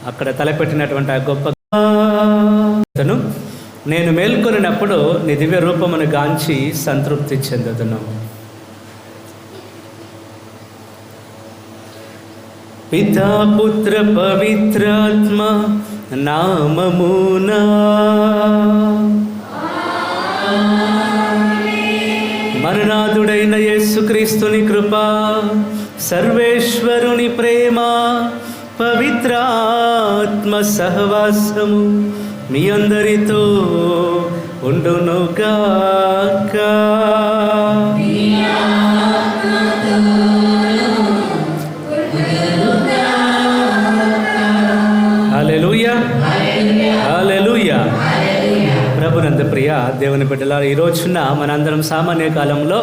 అక్కడ తలపెట్టినటువంటి ఆ గొప్ప నేను మేల్కొనినప్పుడు నీ దివ్య రూపమును గాంచి సంతృప్తి చెందుతును. పితా పుత్ర పవిత్రాత్మ నామమునా మరణాదుడైన యేసుక్రీస్తుని కృప, సర్వేశ్వరుని ప్రేమ, పవిత్రాత్మ సహవాసము మీ అందరితో ఉండునుగాక. హల్లెలూయా, హల్లెలూయా. ప్రభునందు ప్రియ దేవుని బిడ్డలారా, ఈ రోజున మనందరం సామాన్య కాలంలో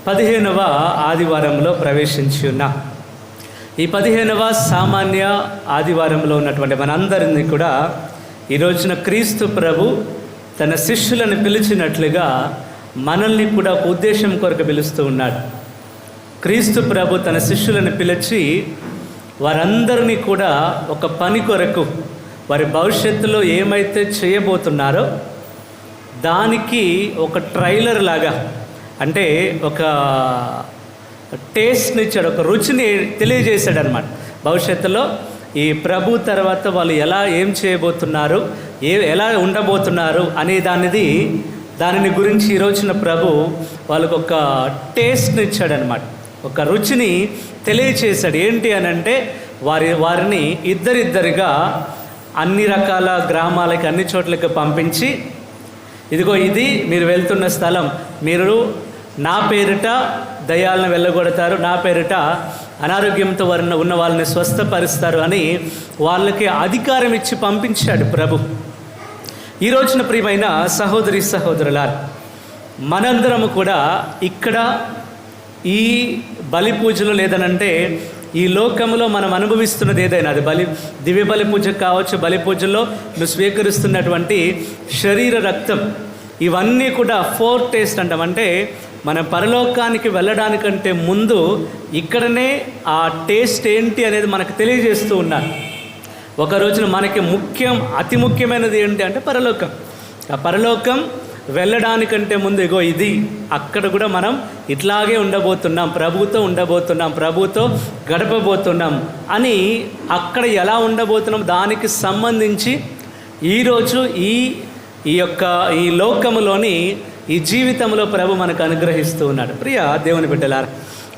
15వ ఆదివారంలో ప్రవేశించి ఉన్నాం. ఈ 15వ సామాన్య ఆదివారంలో ఉన్నటువంటి మనందరినీ కూడా ఈ రోజున క్రీస్తు ప్రభు తన శిష్యులను పిలిచినట్లుగా మనల్ని కూడా ఒక ఉద్దేశం కొరకు పిలుస్తూ ఉన్నాడు. క్రీస్తు ప్రభు తన శిష్యులను పిలిచి వారందరినీ కూడా ఒక పని కొరకు, వారి భవిష్యత్తులో ఏమైతే చేయబోతున్నారో దానికి ఒక ట్రైలర్ లాగా, అంటే ఒక టేస్ట్ని ఇచ్చాడు, ఒక రుచిని తెలియజేశాడు అనమాట. భవిష్యత్తులో ఈ ప్రభు తర్వాత వాళ్ళు ఏం చేయబోతున్నారు, ఎలా ఉండబోతున్నారు అనే దానిని గురించి ఈరోజున ప్రభు వాళ్ళకు ఒక టేస్ట్ని ఇచ్చాడనమాట, ఒక రుచిని తెలియచేశాడు. ఏంటి అని అంటే వారిని ఇద్దరిద్దరిగా అన్ని రకాల గ్రామాలకి, అన్ని చోట్లకి పంపించి, ఇదిగో ఇది మీరు వెళ్తున్న స్థలం, మీరు నా పేరిట దయ్యాలను వెళ్ళగొడతారు, నా పేరిట అనారోగ్యంతో ఉన్న వాళ్ళని స్వస్థపరుస్తారు అని వాళ్ళకి అధికారం ఇచ్చి పంపించాడు ప్రభు. ఈ రోజున ప్రియమైన సహోదరి సహోదరులారా, మనందరము కూడా ఇక్కడ ఈ బలి పూజలు, లేదనంటే ఈ లోకంలో మనం అనుభవిస్తున్నది ఏదైనా, అది దివ్య బలి పూజ కావచ్చు, బలి పూజల్లో నువ్వు స్వీకరిస్తున్నటువంటి శరీర రక్తం, ఇవన్నీ కూడా ఫోర్ టేస్ట్ అంటాం. అంటే మన పరలోకానికి వెళ్ళడానికంటే ముందు ఇక్కడనే ఆ టేస్ట్ ఏంటి అనేది మనకు తెలియజేస్తూ ఉన్నారు. ఒక రోజున మనకి అతి ముఖ్యమైనది ఏంటి అంటే పరలోకం. ఆ పరలోకం వెళ్ళడానికంటే ముందు ఇగో ఇది, అక్కడ కూడా మనం ఇట్లాగే ఉండబోతున్నాం, ప్రభువుతో ఉండబోతున్నాం, ప్రభువుతో గడపబోతున్నాం అని, అక్కడ ఎలా ఉండబోతున్నాం దానికి సంబంధించి ఈరోజు ఈ లోకములోని ఈ జీవితంలో ప్రభు మనకు అనుగ్రహిస్తూ ఉన్నాడు. ప్రియ దేవుని బిడ్డలారా,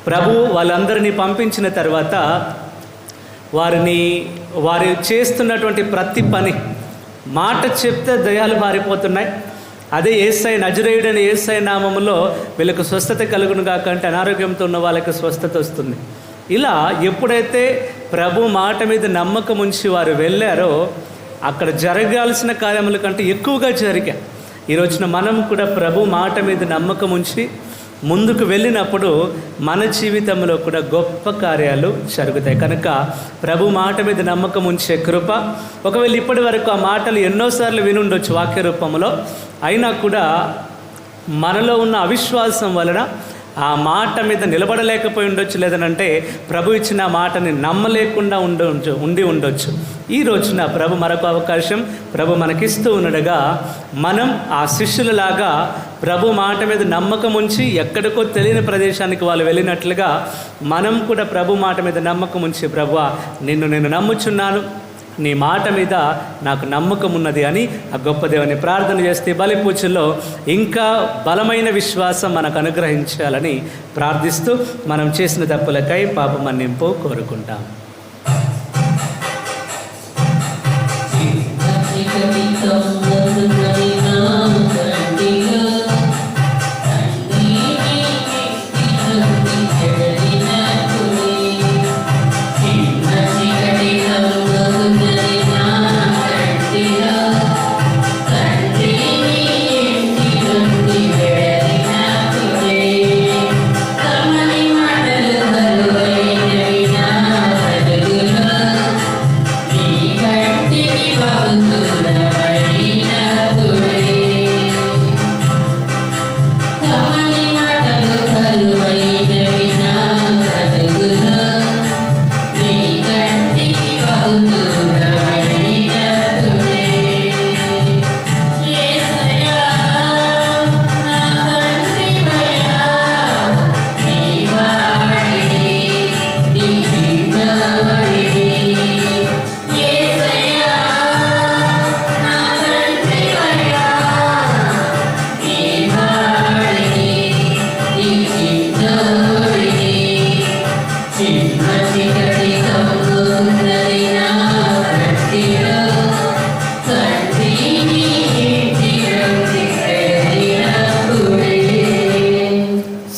ప్రభు వాళ్ళందరినీ పంపించిన తర్వాత వారు చేస్తున్నటువంటి ప్రతి పని, మాట చెప్తే దయ్యాలు పారిపోతున్నాయి. అదే యేసయ్య, నజరేయుడైన యేసయ్య నామములో వీళ్ళకు స్వస్థత కలుగును గాక అంటే అనారోగ్యంతో ఉన్న వాళ్ళకి స్వస్థత వస్తుంది. ఇలా ఎప్పుడైతే ప్రభు మాట మీద నమ్మకం ఉంచి వారు వెళ్ళారో అక్కడ జరగాల్సిన కార్యముల కంటే ఎక్కువగా జరిగాయి. ఈ రోజున మనం కూడా ప్రభు మాట మీద నమ్మకం ఉంచి ముందుకు వెళ్ళినప్పుడు మన జీవితంలో కూడా గొప్ప కార్యాలు జరుగుతాయి. కనుక ప్రభు మాట మీద నమ్మకం ఉంచే కృప, ఒకవేళ ఇప్పటి వరకు ఆ మాటలు ఎన్నోసార్లు వినుండొచ్చు వాక్య రూపంలో, అయినా కూడా మనలో ఉన్న అవిశ్వాసం వలన ఆ మాట మీద నిలబడలేకపోయి ఉండొచ్చు, లేదనంటే ప్రభు ఇచ్చిన మాటని నమ్మలేకుండా ఉండి ఉండొచ్చు. ఈ రోజున ప్రభు మరొక అవకాశం ప్రభు మనకిస్తూ ఉండగా, మనం ఆ శిష్యులలాగా ప్రభు మాట మీద నమ్మకం ఉంచి ఎక్కడికో తెలియని ప్రదేశానికి వాళ్ళు వెళ్ళినట్లుగా మనం కూడా ప్రభు మాట మీద నమ్మకం ఉంచి, ప్రభువా నేను నమ్ముచున్నాను, నీ మాట మీద నాకు నమ్మకం ఉన్నది అని ఆ గొప్ప దేవుని ప్రార్థన చేస్తే బలి పూజల్లో ఇంకా బలమైన విశ్వాసం మనకు అనుగ్రహించాలని ప్రార్థిస్తూ మనం చేసిన తప్పులకై పాప మన్నింపు కోరుకుంటాం.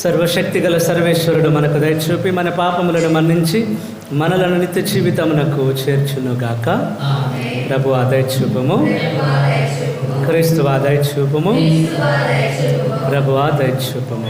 సర్వశక్తిగల సర్వేశ్వరుడు మనకు దయచూపి మన పాపములను మన్నించి మనలను నిత్య జీవితమునకు చేర్చునుగాక. ప్రభు దయచూపము, క్రీస్తు దయచూపము, ప్రభు దయచూపము.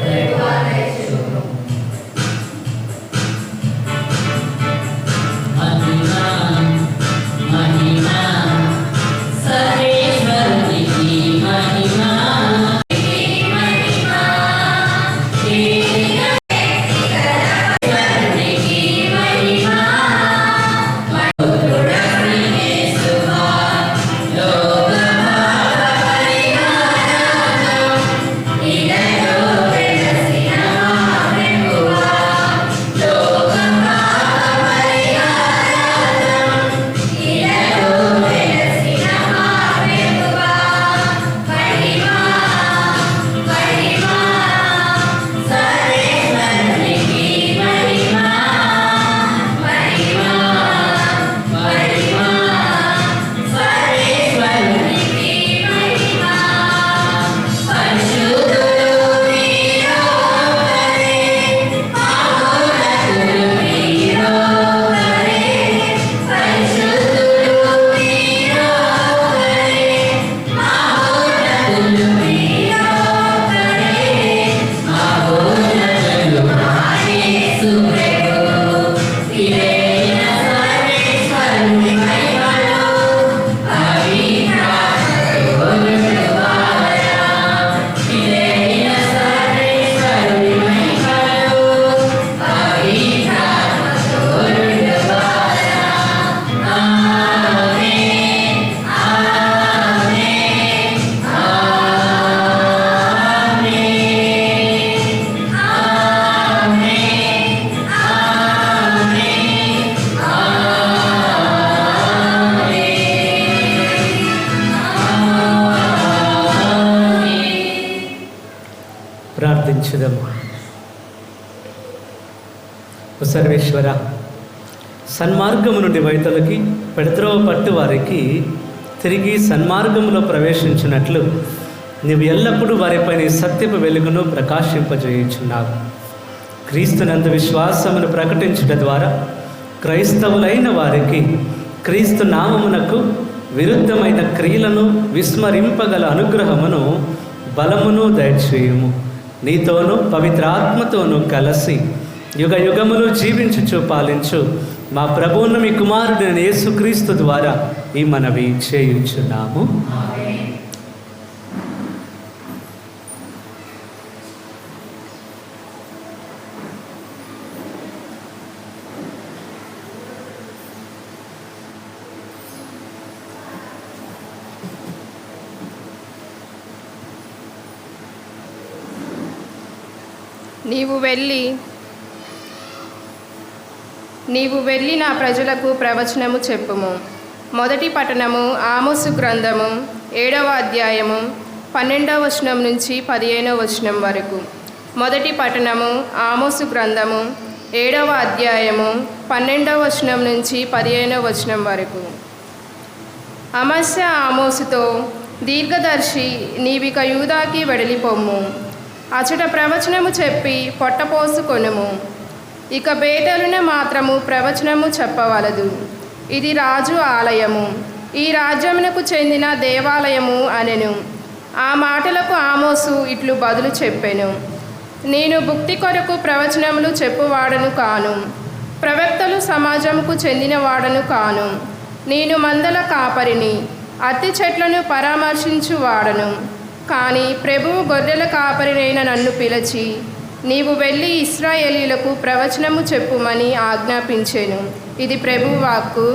ప్రార్థించుదాము. సర్వేశ్వర, సన్మార్గము నుండి వైతలకి పెడత్రోవ పట్టు వారికి తిరిగి సన్మార్గంలో ప్రవేశించినట్లు నీవు ఎల్లప్పుడూ వారిపై నీ సత్యపు వెలుగును ప్రకాశింపజేయుచున్నావు. క్రీస్తునందు విశ్వాసమును ప్రకటించుట ద్వారా క్రైస్తవులైన వారికి క్రీస్తు నామమునకు విరుద్ధమైన క్రియలను విస్మరింపగల అనుగ్రహమును బలమును దయచేయుము. నీతోనూ పవిత్రాత్మతోనూ కలిసి యుగ యుగములు జీవించుచు పాలించు మా ప్రభువును మీ కుమారుడైన యేసుక్రీస్తు ద్వారా ఈ మనవి చేయుచున్నాము. నీవు వెళ్ళి నా ప్రజలకు ప్రవచనము చెప్పుము. మొదటి పట్టణము ఆమోసు గ్రంథము 7వ అధ్యాయము 12వ వచనం నుంచి 15వ వచనం వరకు. మొదటి పట్టణము ఆమోసు గ్రంథము 7వ అధ్యాయము 12వ వచనం నుంచి 15వ వచనం వరకు. అమస్య ఆమోసుతో, దీర్ఘదర్శి, నీవిక యూదాకి వెడలిపొమ్ము, అచట ప్రవచనము చెప్పి పొట్టపోసుకొనుము. ఇక బేతలున మాత్రము ప్రవచనము చెప్పవలదు. ఇది రాజు ఆలయము, ఈ రాజ్యమునకు చెందిన దేవాలయము అనెను. ఆ మాటలకు ఆమోసు ఇట్లు బదులు చెప్పెను: నేను భుక్తి కొరకు ప్రవచనములు చెప్పువాడను కాను, ప్రవక్తలు సమాజముకు చెందినవాడను కాను. నేను మందల కాపరిని, అత్తి చెట్లను పరామర్శించువాడను. కానీ ప్రభువు గొర్రెల కాపరినైన నన్ను పిలిచి, నీవు వెళ్ళి ఇశ్రాయేలీయులకు ప్రవచనము చెప్పుమని ఆజ్ఞాపించెను. ఇది ప్రభువు వాక్కు.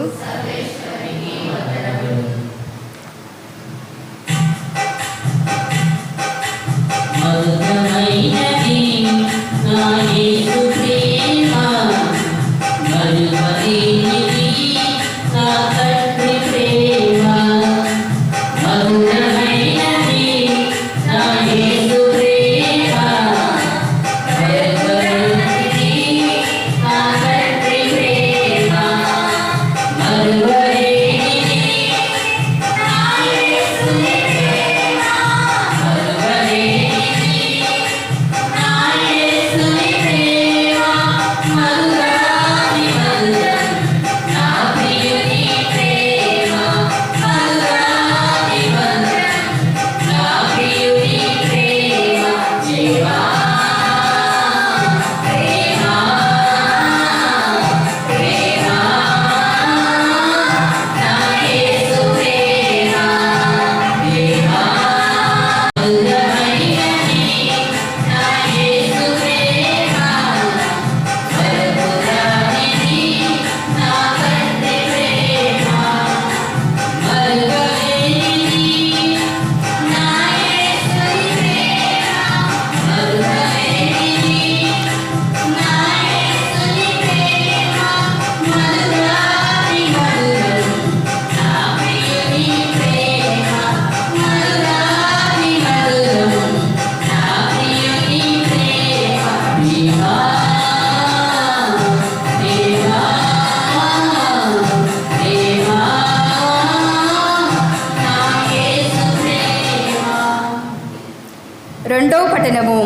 రెండవ పట్టణము.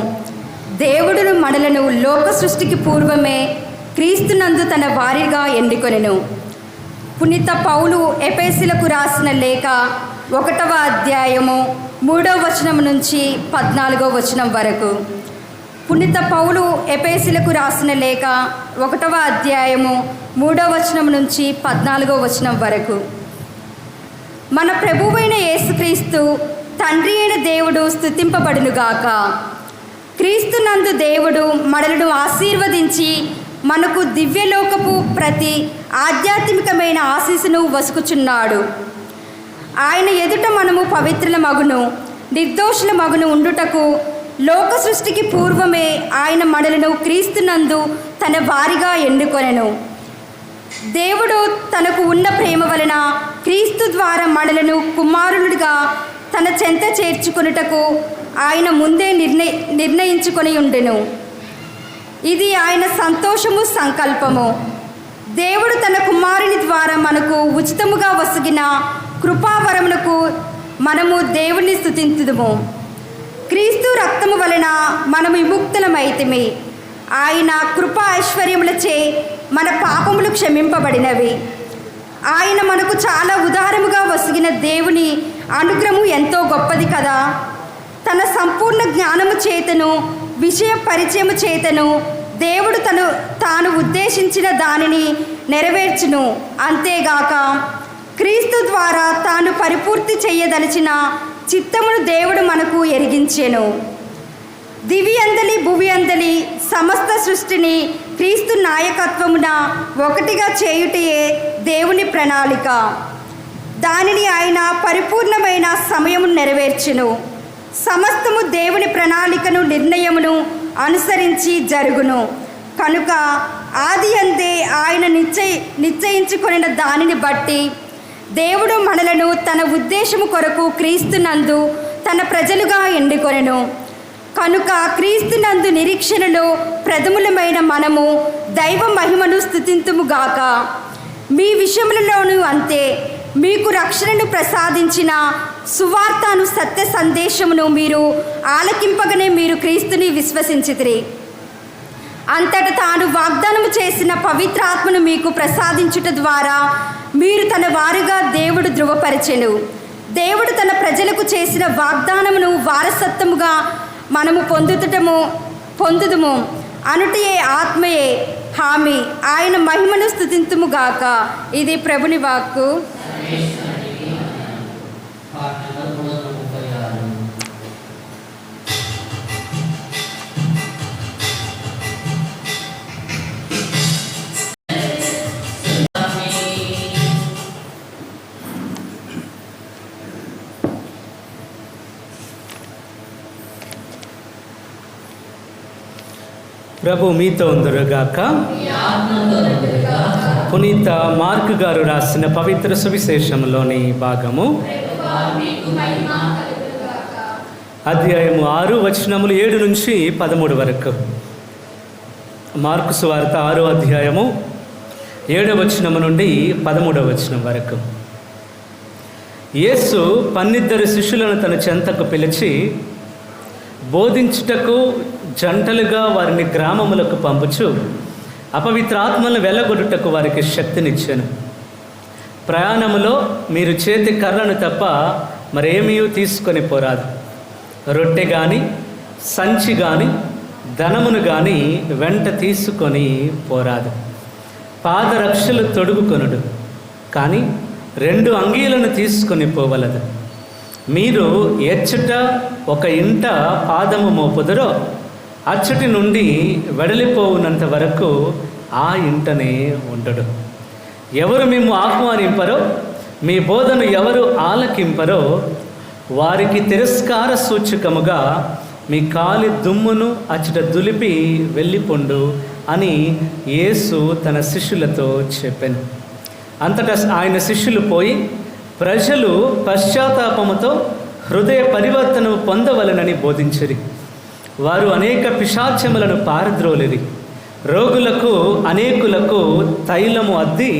దేవుడును మనలను లోక సృష్టికి పూర్వమే క్రీస్తునందు తన వారిగా ఎన్నుకొనెను. పునీత పౌలు ఎఫెసీయులకు రాసిన లేఖ 1వ అధ్యాయము 3వ వచనం నుంచి 14వ వచనం వరకు. పునీత పౌలు ఎఫెసీయులకు రాసిన లేఖ 1వ అధ్యాయము 3వ వచనం నుంచి 14వ వచనం వరకు. మన ప్రభువైన యేసుక్రీస్తు తండ్రి అయిన దేవుడు స్తుతింపబడునుగాక. క్రీస్తునందు దేవుడు మనలను ఆశీర్వదించి మనకు దివ్యలోకపు ప్రతి ఆధ్యాత్మికమైన ఆశీస్సును వసుకుచున్నాడు. ఆయన ఎదుట మనము పవిత్రుల మగును, నిర్దోషుల మగును ఉండుటకు లోక సృష్టికి పూర్వమే ఆయన మనలను క్రీస్తునందు తన వారిగా ఎన్నుకొనెను. దేవుడు తనకు ఉన్న ప్రేమ వలన క్రీస్తు ద్వారా మనలను కుమారులుగా తన చెంత చేర్చుకొనుటకు ఆయన ముందే నిర్ణయించుకొని ఉండెను. ఇది ఆయన సంతోషము, సంకల్పము. దేవుడు తన కుమారుని ద్వారా మనకు ఉచితముగా వసగిన కృపావరమునకు మనము దేవుని స్తుతింతుదుము. క్రీస్తు రక్తము వలన మనము విముక్తులమైతిమి. ఆయన కృపా ఐశ్వర్యములచే మన పాపములు క్షమింపబడినవి. ఆయన మనకు చాలా ఉదారముగా వసిగిన దేవుని అనుగ్రహము ఎంతో గొప్పది కదా. తన సంపూర్ణ జ్ఞానము చేతను, విషయ పరిచయము చేతను దేవుడు తాను ఉద్దేశించిన దానిని నెరవేర్చును. అంతేగాక క్రీస్తు ద్వారా తాను పరిపూర్తి చేయదలిచిన చిత్తమును దేవుడు మనకు ఎరిగించెను. దివి అందలి భువి అందలి సమస్త సృష్టిని క్రీస్తు నాయకత్వమున ఒకటిగా చేయుటయే దేవుని ప్రణాళిక. దానిని ఆయన పరిపూర్ణమైన సమయము నెరవేర్చును. సమస్తము దేవుని ప్రణాళికను, నిర్ణయమును అనుసరించి జరుగును. కనుక ఆది అందే ఆయన నిశ్చయించుకొనిన దానిని బట్టి దేవుడు మనలను తన ఉద్దేశము కొరకు క్రీస్తునందు తన ప్రజలుగా ఎన్నుకొనెను. కనుక క్రీస్తునందు నిరీక్షణలో ప్రథములమైన మనము దైవ మహిమను స్తుతింతుముగాక. మీ విషయములలోనూ అంతే. మీకు రక్షణను ప్రసాదించిన సువార్తను సత్య సందేశమును మీరు ఆలకింపగనే మీరు క్రీస్తుని విశ్వసించితిరి. అంతట తాను వాగ్దానము చేసిన పవిత్రాత్మను మీకు ప్రసాదించుట ద్వారా మీరు తన వారుగా దేవుడు ధృవపరచెను. దేవుడు తన ప్రజలకు చేసిన వాగ్దానమును వారసత్వముగా మనము పొందుదుము అనుటయే ఆత్మయే హామీ. ఆయన మహిమను స్తుతింతుముగాక. ఇది ప్రభుని వాక్కు. ప్రభు మీతో ఉందరుగాక. పునీత మార్కు గారు రాసిన పవిత్ర సువిశేషంలోని భాగము అధ్యాయము 6 వచనములు 7 నుంచి 13 వరకు. మార్కు సువార్త 6వ అధ్యాయము 7వ వచనము నుండి 13వ వచనం వరకు. యేసు 12 శిష్యులను తన చెంతకు పిలిచి బోధించుటకు జంటలుగా వారిని గ్రామములకు పంపుచు అపవిత్రాత్మలను వెళ్ళగొట్టుటకు వారికి శక్తినిచ్చాను. ప్రయాణములో మీరు చేతి కర్రను తప్ప మరేమీ తీసుకొని పోరాదు. రొట్టె కానీ సంచి కానీ ధనమును కానీ వెంట తీసుకొని పోరాదు. పాదరక్షలు తొడుగుకొనుడు, కానీ 2 అంగీలను తీసుకొని పోవలదు. మీరు ఎచ్చట ఒక ఇంట పాదము మోపుదరో అచ్చటి నుండి వెడలిపోవునంత వరకు ఆ ఇంటనే ఉండడు. ఎవరు మేము ఆహ్వానింపరో, మీ బోధను ఎవరు ఆలకింపరో వారికి తిరస్కార సూచకముగా మీ కాలి దుమ్మును అచ్చట దులిపి వెళ్ళిపోండు అని యేసు తన శిష్యులతో చెప్పాను. అంతటా ఆయన శిష్యులు పోయి ప్రజలు పశ్చాత్తాపముతో హృదయ పరివర్తన పొందవలనని బోధించిరి. వారు అనేక పిశాచములను పారద్రోలిరి. రోగులకు అనేకులకు తైలము అద్ది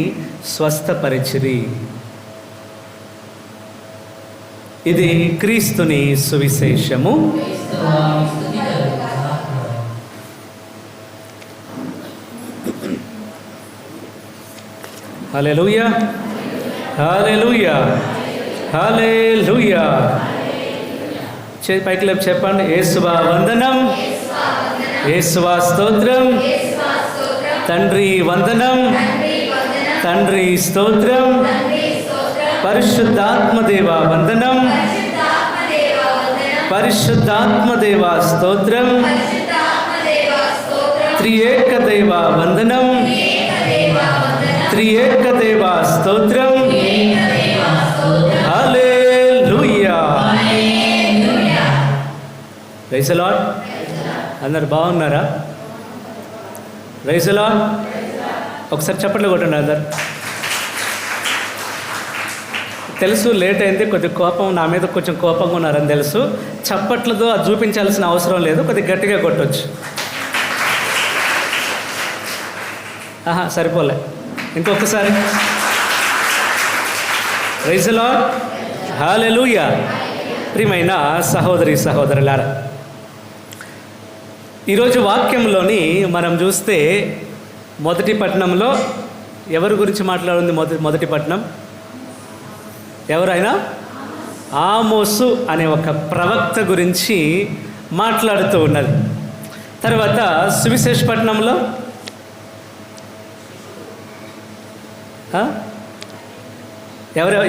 స్వస్థపరిచిరి. ఇది క్రీస్తుని సువిశేషము. హల్లెలూయా, హల్లెలూయా, హల్లెలూయా. పైకి లేపు చెప్పండి. యేసువా వందనం, యేసువా స్తోత్రం, తండ్రి వందనం, తండ్రి స్తోత్రం, పరిశుద్ధాత్మదేవ వందనం, పరిశుద్ధాత్మదేవ స్తోత్రం, త్రియేక దేవ వందనం, త్రియేక దేవ స్తోత్రం. హల్లెలూయా. Praise the Lord. అందరు బాగున్నారా? Praise the Lord. ఒకసారి చప్పట్లు కొట్టండి అందరు. తెలుసు లేట్ అయింది, కొద్దిగా కోపం నా మీద కొంచెం కోపంగా ఉన్నారని తెలుసు. చప్పట్లతో అది చూపించాల్సిన అవసరం లేదు, కొద్దిగా గట్టిగా కొట్టవచ్చు. సరిపోలే, ఇంకొకసారి. Praise the Lord. హల్లెలూయా. ప్రియమైన సహోదరి సహోదరులారా, ఈరోజు వాక్యంలోని మనం చూస్తే మొదటి పట్టణంలో ఎవరి గురించి మాట్లాడుంది? మొదటి పట్టణం ఎవరైనా? ఆమోసు అనే ఒక ప్రవక్త గురించి మాట్లాడుతూ ఉన్నది. తర్వాత సువిశేష పట్టణంలో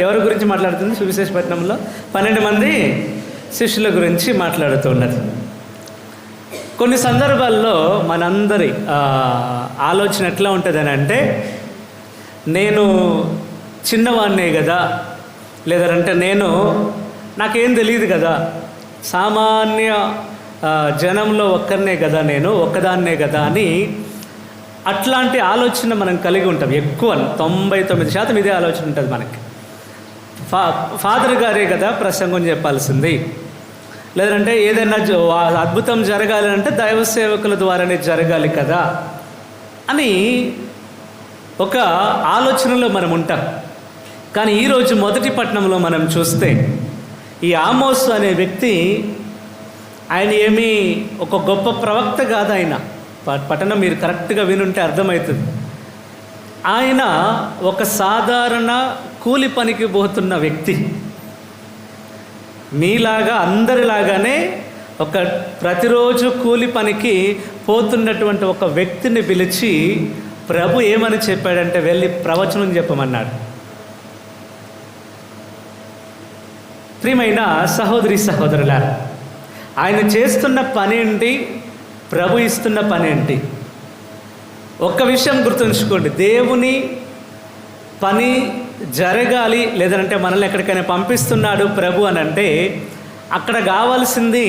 ఎవరి గురించి మాట్లాడుతుంది? సువిశేష పట్టణంలో 12 మంది శిష్యుల గురించి మాట్లాడుతూ ఉన్నది. కొన్ని సందర్భాల్లో మనందరి ఆలోచన ఎట్లా ఉంటుంది అని అంటే, నేను చిన్నవాడినే కదా, లేదంటే నాకేం తెలియదు కదా, సామాన్య జనంలో ఒక్కరినే కదా, నేను ఒక్కదాన్నే కదా అని అట్లాంటి ఆలోచన మనం కలిగి ఉంటాం. ఎక్కువ 99% ఇదే ఆలోచన ఉంటుంది మనకి. ఫాదర్ గారే కదా ప్రసంగం చెప్పాల్సింది, లేదంటే ఏదైనా అద్భుతం జరగాలి అంటే దైవ సేవకుల ద్వారానే జరగాలి కదా అని ఒక ఆలోచనలో మనం ఉంటాం. కానీ ఈరోజు మొదటి పట్టణంలో మనం చూస్తే ఈ ఆమోసు అనే వ్యక్తి, ఆయన ఏమీ ఒక గొప్ప ప్రవక్త కాదు. ఆయన పట్టణం మీరు కరెక్ట్గా వినుంటే అర్థమవుతుంది. ఆయన ఒక సాధారణ కూలి పనికి పోతున్న వ్యక్తి. మీలాగా అందరిలాగానే ఒక ప్రతిరోజు కూలి పనికి పోతున్నటువంటి ఒక వ్యక్తిని పిలిచి ప్రభు ఏమని చెప్పాడంటే వెళ్ళి ప్రవచనం చెప్పమన్నాడు. ప్రియమైన సహోదరి సహోదరులారా, ఆయన చేస్తున్న పని ఏంటి, ప్రభు ఇస్తున్న పని ఏంటి? ఒక్క విషయం గుర్తుంచుకోండి, దేవుని పని జరగాలి లేదంటే మనల్ని ఎక్కడికైనా పంపిస్తున్నాడు ప్రభు అని అంటే అక్కడ కావాల్సింది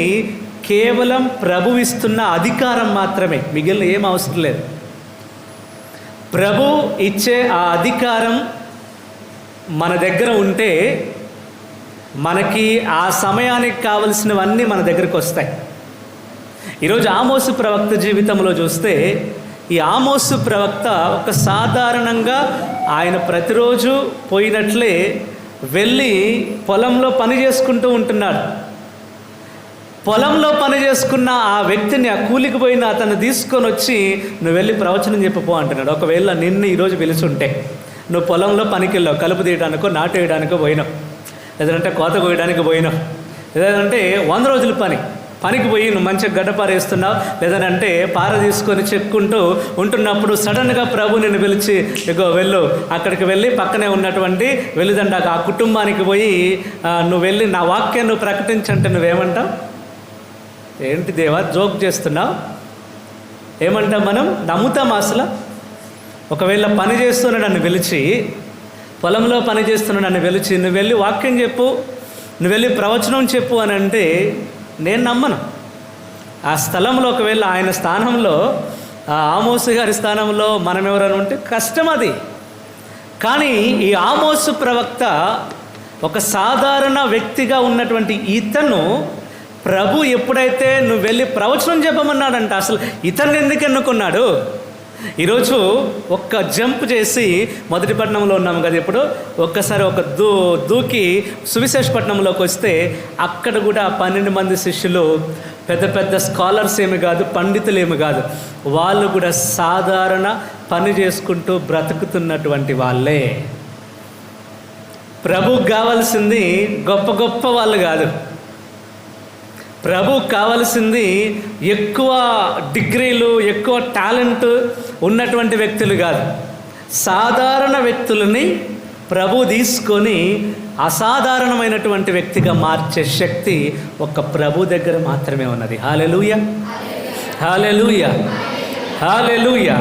కేవలం ప్రభు ఇస్తున్న అధికారం మాత్రమే, మిగిలిన ఏం అవసరం లేదు. ప్రభు ఇచ్చే ఆ అధికారం మన దగ్గర ఉంటే మనకి ఆ సమయానికి కావలసినవన్నీ మన దగ్గరికి వస్తాయి. ఈరోజు ఆమోసు ప్రవక్త జీవితంలో చూస్తే ఈ ఆమోసు ప్రవక్త ఒక సాధారణంగా ఆయన ప్రతిరోజు పోయినట్లే వెళ్ళి పొలంలో పని చేసుకుంటూ ఉంటున్నాడు. పొలంలో పని చేసుకున్న ఆ వ్యక్తిని, ఆ కూలికి పోయిన అతను తీసుకొని వచ్చి నువ్వు వెళ్ళి ప్రవచనం చెప్పపో అంటున్నాడు. ఒకవేళ నిన్ను ఈరోజు పిలుచుంటే నువ్వు పొలంలో పనికి వెళ్ళావు, కలుపు తీయడానికో నాటు వేయడానికో పోయినావు, లేదంటే కోత కోయడానికి పోయినావు, లేదంటే 100 రోజుల పనికి పోయి నువ్వు మంచిగా గడ్డపారేస్తున్నావు, లేదంటే పార తీసుకొని చెక్కుంటూ ఉంటున్నప్పుడు సడన్గా ప్రభు నిన్ను పిలిచి ఇగో వెళ్ళు, అక్కడికి వెళ్ళి పక్కనే ఉన్నటువంటి వెలుదండ ఆ కుటుంబానికి పోయి నువ్వు వెళ్ళి నా వాక్యం నువ్వు ప్రకటించంటే నువ్వేమంటావు? ఏంటి దేవా జోక్ చేస్తున్నావు? ఏమంటాం మనం? నమ్ముతాం అసలు? ఒకవేళ పని చేస్తున్న నన్ను పిలిచి, పొలంలో పని చేస్తున్న నన్ను పిలిచి నువ్వు వెళ్ళి వాక్యం చెప్పు, నువ్వు వెళ్ళి ప్రవచనం చెప్పు అని అంటే నేను నమ్మను. ఆ స్థలంలో ఒకవేళ ఆయన స్థానంలో, ఆమోసు గారి స్థానంలో మనం ఎవరైనా ఉంటే కష్టం అది. కానీ ఈ ఆమోసు ప్రవక్త ఒక సాధారణ వ్యక్తిగా ఉన్నటువంటి ఇతను ప్రభు ఎప్పుడైతే నువ్వు వెళ్ళి ప్రవచనం చెప్పమన్నాడంట, అసలు ఇతన్ని ఎందుకు ఎన్నుకున్నాడు? ఈరోజు ఒక్క జంప్ చేసి మొదటి పట్టణంలో ఉన్నాము కదా, ఇప్పుడు ఒక్కసారి ఒక దూకి సువిశేషపట్నంలోకి వస్తే అక్కడ కూడా 12 మంది శిష్యులు పెద్ద పెద్ద స్కాలర్స్ ఏమి కాదు, పండితులు ఏమి కాదు, వాళ్ళు కూడా సాధారణ పని చేసుకుంటూ బ్రతుకుతున్నటువంటి వాళ్ళే. ప్రభుకు కావాల్సింది గొప్ప గొప్ప వాళ్ళు కాదు, ప్రభుకు కావాల్సింది ఎక్కువ డిగ్రీలు, ఎక్కువ టాలెంట్ ఉన్నటువంటి వ్యక్తులు కాదు. సాధారణ వ్యక్తులని ప్రభు తీసుకొని అసాధారణమైనటువంటి వ్యక్తిగా మార్చే శక్తి ఒక్క ప్రభు దగ్గర మాత్రమే ఉన్నది. హల్లెలూయా, హల్లెలూయా, హల్లెలూయా.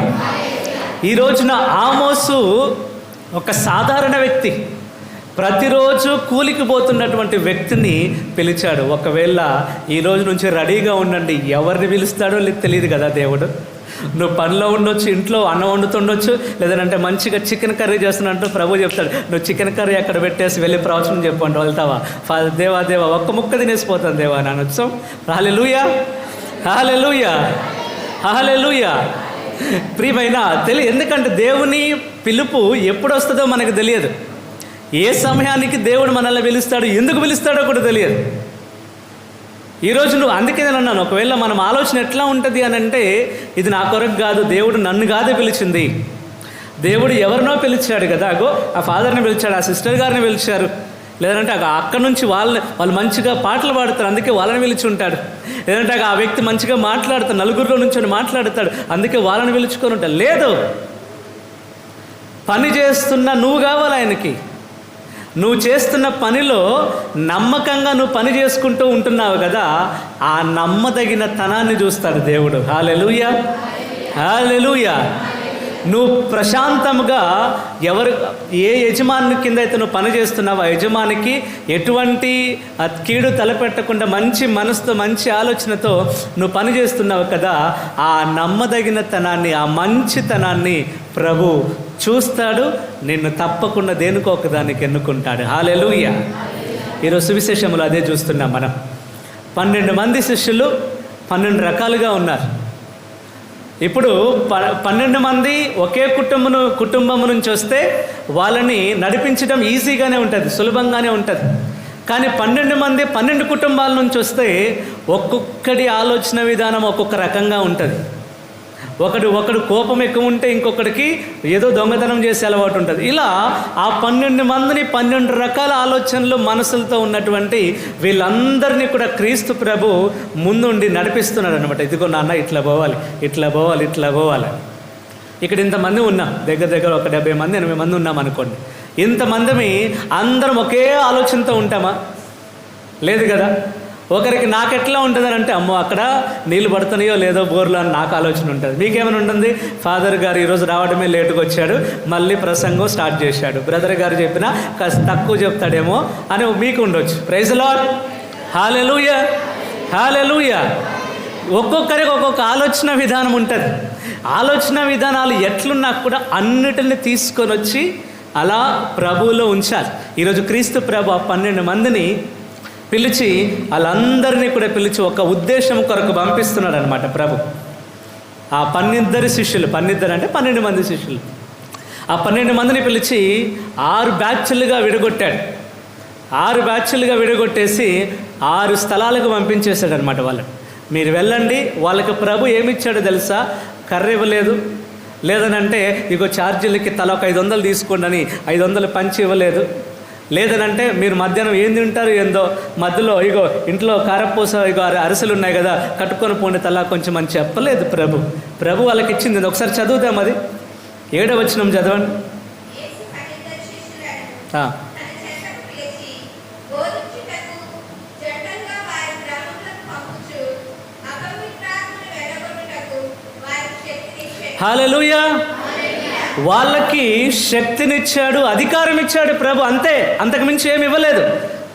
ఈ రోజున ఆమోసు ఒక సాధారణ వ్యక్తి, ప్రతిరోజు కూలికి పోతున్నటువంటి వ్యక్తిని పిలిచాడు. ఒకవేళ ఈ రోజు నుంచి రెడీగా ఉండండి, ఎవరిని పిలుస్తాడో తెలియదు కదా దేవుడు. నువ్వు పనిలో ఉండొచ్చు, ఇంట్లో అన్నం వండుతుండొచ్చు, లేదంటే మంచిగా చికెన్ కర్రీ చేస్తున్నట్టు ప్రభు చెప్తాడు, నువ్వు చికెన్ కర్రీ అక్కడ పెట్టేసి వెళ్ళి ప్రవచనం చెప్పండి, వెళ్తావా? దేవా ఒక్క ముక్క తినేసిపోతాను దేవా నాన్న వచ్చాం. హల్లెలూయా, హల్లెలూయా, హల్లెలూయా. ప్రియమైన ఎందుకంటే దేవుని పిలుపు ఎప్పుడు వస్తుందో మనకు తెలియదు. ఏ సమయానికి దేవుడు మనల్ని పిలుస్తాడు, ఎందుకు పిలుస్తాడో కూడా తెలియదు. ఈరోజు నువ్వు, అందుకే నేను అన్నాను, ఒకవేళ మనం ఆలోచన ఎట్లా ఉంటుంది అని అంటే ఇది నా కొరకు కాదు, దేవుడు నన్ను కాదే పిలిచింది, దేవుడు ఎవరినో పిలిచాడు కదా. అగో ఆ ఫాదర్ని పిలిచాడు, ఆ సిస్టర్ గారిని పిలిచారు, లేదంటే అక్కడి నుంచి వాళ్ళు మంచిగా పాటలు పాడతారు, అందుకే వాళ్ళని పిలిచి ఉంటాడు. లేదంటే ఆ వ్యక్తి మంచిగా మాట్లాడతాడు, నలుగురిలో నుంచి మాట్లాడతాడు, అందుకే వాళ్ళని పిలుచుకొని ఉంటాడు. లేదు, పని చేస్తున్న నువ్వు కావాలి ఆయనకి. నువ్వు చేస్తున్న పనిలో నమ్మకంగా నువ్వు పని చేసుకుంటూ ఉంటున్నావు కదా, ఆ నమ్మదగిన తనాన్ని చూస్తాడు దేవుడు. హల్లెలూయా, హల్లెలూయా. నువ్వు ప్రశాంతంగా ఏ యజమాని కింద అయితే నువ్వు పని చేస్తున్నావు, ఆ యజమానికి ఎటువంటి కీడు తలపెట్టకుండా మంచి మనసుతో, మంచి ఆలోచనతో నువ్వు పని చేస్తున్నావు కదా, ఆ నమ్మదగిన తనాన్ని, ఆ మంచితనాన్ని ప్రభు చూస్తాడు, నిన్ను తప్పకుండా దేనికో ఒకదానికి ఎన్నుకుంటాడు. హల్లెలూయా. ఈరోజు సువిశేషంలో అదే చూస్తున్నాం మనం. 12 మంది శిష్యులు 12 రకాలుగా ఉన్నారు. ఇప్పుడు 12 మంది ఒకే కుటుంబం నుంచి వస్తే వాళ్ళని నడిపించడం ఈజీగానే ఉంటుంది, సులభంగానే ఉంటుంది. కానీ 12 మంది 12 కుటుంబాల నుంచి వస్తే ఒక్కొక్కడి ఆలోచన విధానం ఒక్కొక్క రకంగా ఉంటుంది. ఒకడు కోపం ఎక్కువ ఉంటే ఇంకొకడికి ఏదో దొంగతనం చేసే అలవాటు ఉంటుంది. ఇలా ఆ 12 మందిని 12 రకాల ఆలోచనలు మనసులతో ఉన్నటువంటి వీళ్ళందరినీ కూడా క్రీస్తు ప్రభు ముందుండి నడిపిస్తున్నాడు అనమాట. ఇదిగో నాన్న ఇట్లా పోవాలి, ఇట్లా పోవాలి, ఇట్లా పోవాలి. ఇక్కడ ఇంతమంది ఉన్నాం, దగ్గర ఒక 70 మంది 80 మంది ఉన్నాం అనుకోండి. ఇంతమంది అందరం ఒకే ఆలోచనతో ఉంటామా? లేదు కదా. ఒకరికి నాకెట్లా ఉంటుందని అంటే, అమ్మో అక్కడ నీళ్ళు పడుతున్నాయో లేదో బోర్లో అని నాకు ఆలోచన ఉంటుంది. మీకేమైనా ఉంటుంది? ఫాదర్ గారు ఈరోజు రావడమే లేటుగా వచ్చాడు, మళ్ళీ ప్రసంగం స్టార్ట్ చేశాడు, బ్రదర్ గారు చెప్పినా కాస్త తక్కువ చెప్తాడేమో అని మీకు ఉండొచ్చు. Praise Lord. Hallelujah, hallelujah. ఒక్కొక్కరికి ఒక్కొక్క ఆలోచన విధానం ఉంటుంది. ఆలోచన విధానాలు ఎట్లున్నా కూడా అన్నిటిని తీసుకొని వచ్చి అలా ప్రభువులో ఉంచాలి. ఈరోజు క్రీస్తు ప్రభు 12 మందిని పిలిచి వాళ్ళందరినీ కూడా పిలిచి ఒక ఉద్దేశం కొరకు పంపిస్తున్నాడు అనమాట ప్రభు. ఆ 12 శిష్యులు, 12 అంటే 12 మంది శిష్యులు, ఆ 12 మందిని పిలిచి 6 బ్యాచ్లుగా విడగొట్టాడు. 6 బ్యాచ్లుగా విడగొట్టేసి 6 స్థలాలకు పంపించేశాడు అనమాట. వాళ్ళని మీరు వెళ్ళండి. వాళ్ళకి ప్రభు ఏమిచ్చాడో తెలుసా? కర్ర ఇవ్వలేదు, లేదనంటే ఇగో ఛార్జీలకి తల ఒక 500 తీసుకోండి అని 500 పంచి ఇవ్వలేదు, లేదనంటే మీరు మధ్యాహ్నం ఏం తింటారు ఏందో మధ్యలో ఇగో ఇంట్లో కారపూస ఇగో అరిసెలు ఉన్నాయి కదా కట్టుకొని పోండి తలా కొంచెం అని చెప్పలేదు ప్రభు వాళ్ళకి ఇచ్చింది. ఒకసారి చదువుదాం, అది 7వ వచనం చదవండి. హల్లెలూయా. వాళ్ళకి శక్తినిచ్చాడు, అధికారం ఇచ్చాడు ప్రభు, అంతే, అంతకుమించి ఏమి ఇవ్వలేదు.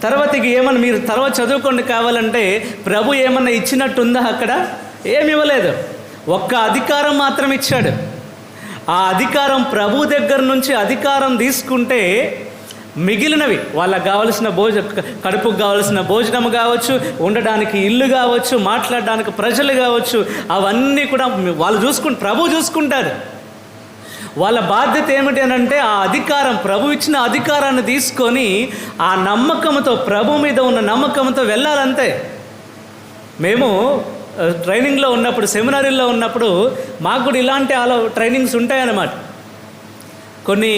తర్వాత ఏమన్నా మీరు తర్వాత చదువుకోండి కావాలంటే ప్రభు ఏమన్నా ఇచ్చినట్టుందా? అక్కడ ఏమి ఇవ్వలేదు, ఒక్క అధికారం మాత్రం ఇచ్చాడు. ఆ అధికారం ప్రభు దగ్గర నుంచి అధికారం తీసుకుంటే మిగిలినవి వాళ్ళకి కావలసిన కడుపుకు కావలసిన భోజనం కావచ్చు, ఉండడానికి ఇల్లు కావచ్చు, మాట్లాడడానికి ప్రజలు కావచ్చు, అవన్నీ కూడా వాళ్ళు ప్రభు చూసుకుంటారు. వాళ్ళ బాధ్యత ఏమిటి అని అంటే ఆ అధికారం, ప్రభు ఇచ్చిన అధికారాన్ని తీసుకొని ఆ నమ్మకంతో, ప్రభు మీద ఉన్న నమ్మకంతో వెళ్ళాలంతే. మేము ట్రైనింగ్లో ఉన్నప్పుడు, సెమినారీల్లో ఉన్నప్పుడు మాకు కూడా ఇలాంటి ట్రైనింగ్స్ ఉంటాయన్నమాట. కొన్ని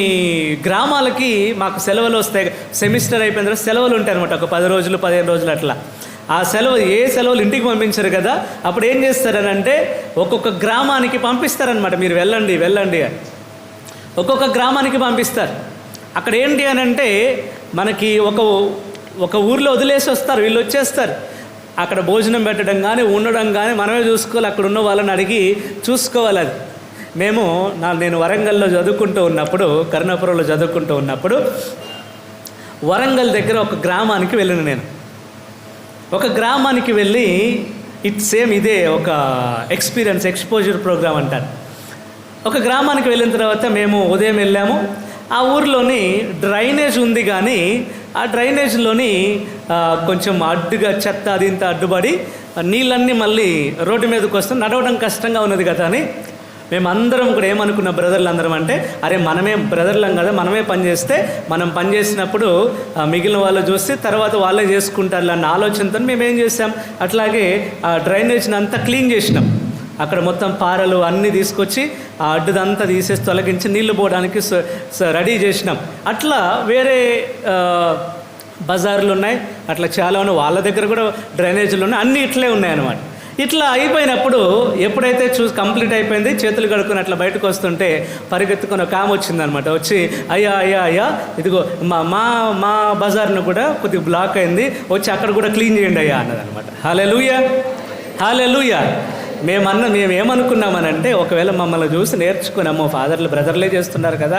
గ్రామాలకి మాకు సెలవులు వస్తాయి, సెమిస్టర్ అయిపోయిన తర్వాత సెలవులు ఉంటాయి అనమాట, ఒక 10 రోజులు 15 రోజులు అట్లా. ఆ సెలవులు ఇంటికి పంపించారు కదా, అప్పుడు ఏం చేస్తారనంటే ఒక్కొక్క గ్రామానికి పంపిస్తారనమాట. మీరు వెళ్ళండి అని ఒక్కొక్క గ్రామానికి పంపిస్తారు. అక్కడ ఏంటి అని అంటే మనకి ఒక ఊర్లో వదిలేసి వస్తారు, వీళ్ళు వచ్చేస్తారు. అక్కడ భోజనం పెట్టడం కానీ ఉండడం కానీ మనమే చూసుకోవాలి, అక్కడ ఉన్న వాళ్ళని అడిగి చూసుకోవాలి. అది నేను వరంగల్లో చదువుకుంటూ ఉన్నప్పుడు, కరుణాపురంలో చదువుకుంటూ ఉన్నప్పుడు వరంగల్ దగ్గర ఒక గ్రామానికి వెళ్ళాను. నేను ఒక గ్రామానికి వెళ్ళి ఇదే ఒక ఎక్స్పోజర్ ప్రోగ్రామ్ అంటారు. ఒక గ్రామానికి వెళ్ళిన తర్వాత మేము ఉదయం వెళ్ళాము. ఆ ఊర్లోని డ్రైనేజ్ ఉంది, కానీ ఆ డ్రైనేజ్లోని కొంచెం అడ్డుగా చెత్త అది ఇంత అడ్డుపడి నీళ్ళన్నీ మళ్ళీ రోడ్డు మీదకి వస్తే నడవడం కష్టంగా ఉన్నది కదా అని మేమందరం కూడా ఏమనుకున్న బ్రదర్లు అందరం అంటే, అరే మనమే బ్రదర్లం కదా, మనమే పనిచేస్తే మనం పనిచేసినప్పుడు మిగిలిన వాళ్ళు చూసి తర్వాత వాళ్ళే చేసుకుంటారు అన్న ఆలోచనతో మేమేం చేసాం, అట్లాగే ఆ డ్రైనేజ్ని అంతా క్లీన్ చేసినాం. అక్కడ మొత్తం పారలు అన్నీ తీసుకొచ్చి ఆ అడ్డుదంతా తీసేసి తొలగించి నీళ్లు పోవడానికి రెడీ చేసినాం. అట్లా వేరే బజార్లు ఉన్నాయి, అట్లా చాలా ఉన్నాయి, వాళ్ళ దగ్గర కూడా డ్రైనేజీలు ఉన్నాయి, అన్నీ ఇట్లే ఉన్నాయన్నమాట. ఇట్లా అయిపోయినప్పుడు ఎప్పుడైతే కంప్లీట్ అయిపోయింది, చేతులు కడుక్కొని అట్లా బయటకు వస్తుంటే పరిగెత్తుకొని ఒక ఆమె వచ్చిందనమాట. వచ్చి అయ్యా ఇదిగో మా బజార్ను కూడా కొద్దిగా బ్లాక్ అయింది, వచ్చి అక్కడ కూడా క్లీన్ చేయండి అయ్యా అన్నదనమాట. హల్లెలూయా. మేమేమనుకున్నామనంటే ఒకవేళ మమ్మల్ని చూసి నేర్చుకుని అమ్మో ఫాదర్లు బ్రదర్లే చేస్తున్నారు కదా,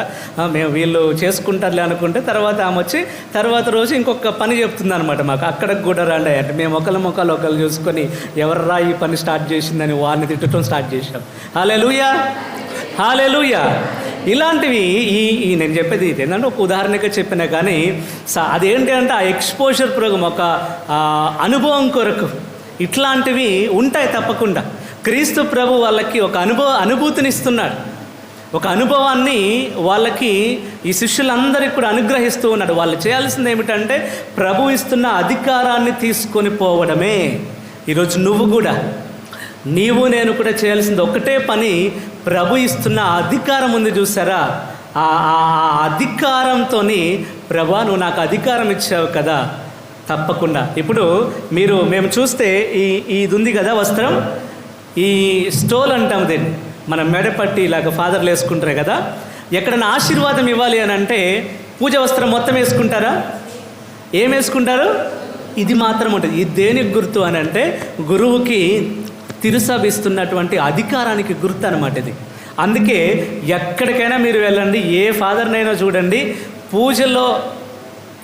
మేము వీళ్ళు చేసుకుంటారులే అనుకుంటే తర్వాత ఆమె వచ్చి తర్వాత రోజు ఇంకొక పని చెప్తుంది అనమాట మాకు, అక్కడికి కూడా రండి అంటే మేము ఒకళ్ళు చూసుకొని ఎవర్రా ఈ పని స్టార్ట్ చేసిందని వారిని తిట్టడం స్టార్ట్ చేసాం. హల్లెలూయా. హల్లెలూయా. ఇలాంటివి ఈ నేను చెప్పేది ఏంటంటే ఒక ఉదాహరణగా చెప్పినా కానీ అదేంటి అంటే ఆ ఎక్స్పోజర్ ప్రోగ్రామ్, ఒక అనుభవం కొరకు ఇట్లాంటివి ఉంటాయి తప్పకుండా. క్రీస్తు ప్రభు వాళ్ళకి ఒక అనుభూతినిస్తున్నాడు, ఒక అనుభవాన్ని వాళ్ళకి ఈ శిష్యులందరికీ కూడా అనుగ్రహిస్తూ ఉన్నాడు. వాళ్ళు చేయాల్సింది ఏమిటంటే ప్రభు ఇస్తున్న అధికారాన్ని తీసుకొని పోవడమే. ఈరోజు నీవు నేను కూడా చేయాల్సింది ఒకటే పని. ప్రభు ఇస్తున్న అధికారం ఉంది చూసారా, ఆ అధికారంతో ప్రభా నువ్వు నాకు అధికారం ఇచ్చావు కదా, తప్పకుండా. ఇప్పుడు మేము చూస్తే ఇది ఉంది కదా వస్త్రం, ఈ స్టోల్ అంటాం దీన్ని, మనం మెడపట్టి ఇలాగ ఫాదర్లు వేసుకుంటారు కదా. ఎక్కడైనా ఆశీర్వాదం ఇవ్వాలి అని అంటే పూజ వస్త్రం మొత్తం వేసుకుంటారా? ఏం వేసుకుంటారు? ఇది మాత్రం ఉంటుంది. ఇది దేనికి గుర్తు అని అంటే గురువుకి తిరుసభిస్తున్నటువంటి అధికారానికి గుర్తు అనమాట ఇది. అందుకే ఎక్కడికైనా మీరు వెళ్ళండి, ఏ ఫాదర్నైనా చూడండి, పూజలో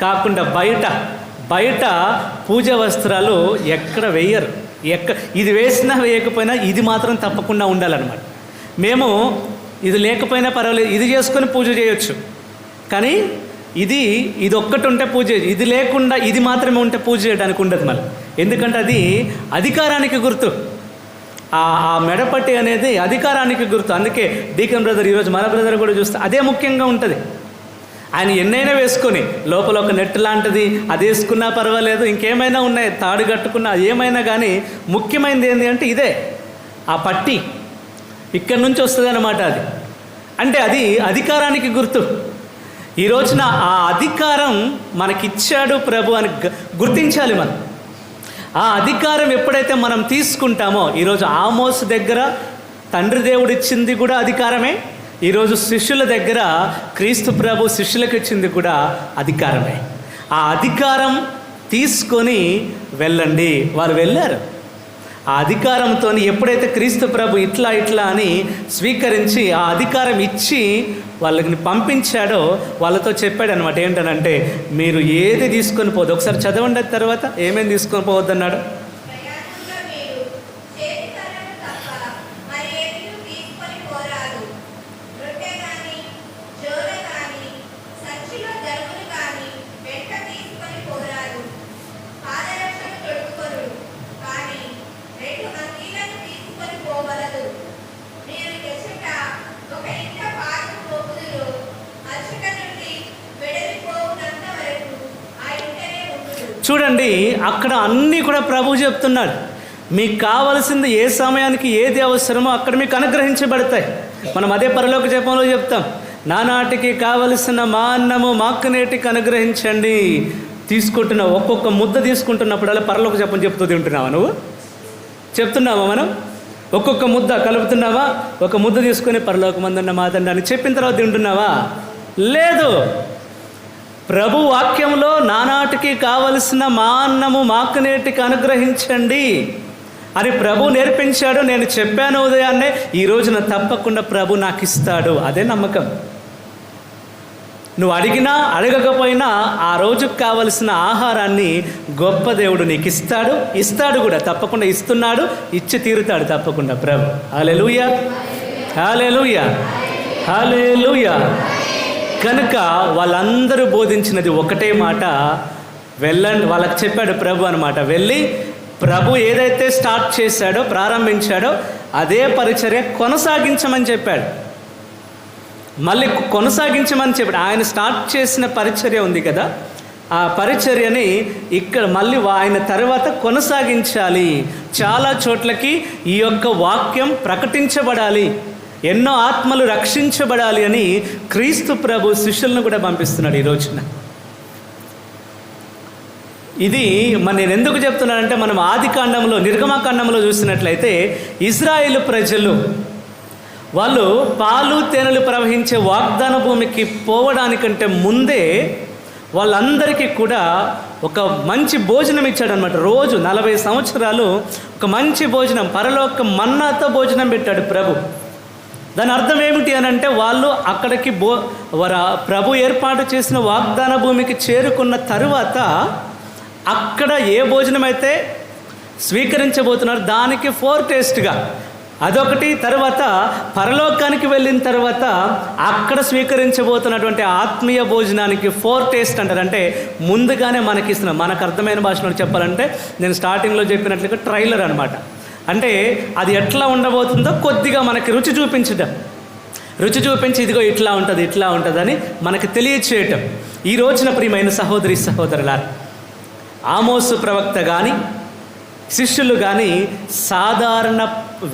కాకుండా బయట పూజ వస్త్రాలు ఎక్కడ వేయరు. ఇది వేసినా వేయకపోయినా ఇది మాత్రం తప్పకుండా ఉండాలన్నమాట. మేము ఇది లేకపోయినా పర్వాలేదు, ఇది చేసుకొని పూజ చేయొచ్చు, కానీ ఇది ఒక్కటి ఉంటే పూజ, ఇది లేకుండా ఇది మాత్రమే ఉంటే పూజ చేయడానికి ఉండదు మళ్ళీ. ఎందుకంటే అది అధికారానికి గుర్తు. ఆ మెడపట్టి అనేది అధికారానికి గుర్తు. అందుకే డీకన్ బ్రదర్, ఈరోజు మన బ్రదర్ కూడా చూస్తే అదే ముఖ్యంగా ఉంటుంది. ఆయన ఎన్నైనా వేసుకొని లోపల ఒక నెట్ లాంటిది అది వేసుకున్నా పర్వాలేదు, ఇంకేమైనా ఉన్నాయి, తాడు కట్టుకున్నా ఏమైనా కానీ ముఖ్యమైనది ఏంటి అంటే ఇదే, ఆ పట్టి ఇక్కడి నుంచి వస్తుంది అన్నమాట. అది అంటే అది అధికారానికి గుర్తు. ఈ రోజున ఆ అధికారం మనకిచ్చాడు ప్రభు అని గుర్తించాలి మనం. ఆ అధికారం ఎప్పుడైతే మనం తీసుకుంటామో, ఈరోజు ఆమోసు దగ్గర తండ్రి దేవుడు ఇచ్చింది కూడా అధికారమే, ఈరోజు శిష్యుల దగ్గర క్రీస్తు ప్రభు శిష్యులకు ఇచ్చింది కూడా అధికారమే. ఆ అధికారం తీసుకొని వెళ్ళండి. వారు వెళ్ళారు. ఆ అధికారంతో ఎప్పుడైతే క్రీస్తు ప్రభు ఇట్లా అని స్వీకరించి ఆ అధికారం ఇచ్చి వాళ్ళని పంపించాడో వాళ్ళతో చెప్పాడు అనమాట. ఏంటనంటే మీరు ఏది తీసుకొని పోదు, ఒకసారి చదవండి, తర్వాత ఏమేమి తీసుకొని పోవద్దన్నాడు. చూడండి, అక్కడ అన్నీ కూడా ప్రభు చెప్తున్నాడు. మీకు కావలసింది ఏ సమయానికి ఏది అవసరమో అక్కడ మీకు అనుగ్రహించబడతాయి. మనం అదే పరలోక జపంలో చెప్తాం, నానాటికి కావలసిన మా అన్నము మాకు నేటికి అనుగ్రహించండి. తీసుకుంటున్నావు, ఒక్కొక్క ముద్ద తీసుకుంటున్నప్పుడల్లా పరలోక జపం చెప్తూ తింటున్నావా? నువ్వు చెప్తున్నావా? మనం ఒక్కొక్క ముద్ద కలుపుతున్నావా? ఒక ముద్ద తీసుకొని పరలోకమందున్న మా తండ్రి అని చెప్పిన తర్వాత తింటున్నావా? లేదు. ప్రభు వాక్యంలో నానాటికి కావలసిన మా అన్నము మాకు నేటికి అనుగ్రహించండి అని ప్రభు నేర్పించాడు. నేను చెప్పాను ఉదయాన్నే, ఈ రోజున తప్పకుండా ప్రభు నాకు ఇస్తాడు. అదే నమ్మకం. నువ్వు అడిగినా అడగకపోయినా ఆ రోజుకు కావలసిన ఆహారాన్ని గొప్ప దేవుడు నీకు ఇస్తాడు కూడా, తప్పకుండా ఇస్తున్నాడు, ఇచ్చి తీరుతాడు తప్పకుండా ప్రభు. హల్లెలూయా, హల్లెలూయా, హల్లెలూయా. కనుక వాళ్ళందరూ బోధించినది ఒకటే మాట, వెళ్ళండి. వాళ్ళకి చెప్పాడు ప్రభు అనమాట, వెళ్ళి ప్రభు ఏదైతే స్టార్ట్ చేశాడో, ప్రారంభించాడో అదే పరిచర్య కొనసాగించమని చెప్పాడు. మళ్ళీ కొనసాగించమని చెప్పాడు. ఆయన స్టార్ట్ చేసిన పరిచర్య ఉంది కదా, ఆ పరిచర్యని ఇక్కడ మళ్ళీ ఆయన తర్వాత కొనసాగించాలి. చాలా చోట్లకి ఈ యొక్క వాక్యం ప్రకటించబడాలి, ఎన్నో ఆత్మలు రక్షించబడాలి అని క్రీస్తు ప్రభు శిష్యులను కూడా పంపిస్తున్నాడు ఈ రోజున. ఇది నేను ఎందుకు చెప్తున్నానంటే, మనం ఆది కాండంలో, నిర్గమకాండంలో చూసినట్లయితే ఇజ్రాయేలు ప్రజలు వాళ్ళు పాలు తేనెలు ప్రవహించే వాగ్దాన భూమికి పోవడానికంటే ముందే వాళ్ళందరికీ కూడా ఒక మంచి భోజనం ఇచ్చాడనమాట. రోజు 40 సంవత్సరాలు ఒక మంచి భోజనం, పరలోక మన్నాతో భోజనం పెట్టాడు ప్రభు. దాని అర్థం ఏమిటి అని అంటే, వాళ్ళు అక్కడికి ప్రభు ఏర్పాటు చేసిన వాగ్దాన భూమికి చేరుకున్న తరువాత అక్కడ ఏ భోజనం అయితే స్వీకరించబోతున్నారు దానికి ఫోర్ టేస్ట్గా అదొకటి. తర్వాత పరలోకానికి వెళ్ళిన తర్వాత అక్కడ స్వీకరించబోతున్నటువంటి ఆత్మీయ భోజనానికి 4 టేస్ట్ అంటారు. అంటే ముందుగానే మనకి ఇస్తున్నాం. మనకు అర్థమైన భాషలో చెప్పాలంటే నేను స్టార్టింగ్లో చెప్పినట్లుగా ట్రైలర్ అనమాట. అంటే అది ఎట్లా ఉండబోతుందో కొద్దిగా మనకి రుచి చూపించడం, రుచి చూపించి ఇదిగో ఇట్లా ఉంటుంది ఇట్లా ఉంటుందని మనకు తెలియచేయటం. ఈ రోజున ప్రియమైన సహోదరి సహోదరులారా, ఆమోసు ప్రవక్త కానీ శిష్యులు కానీ సాధారణ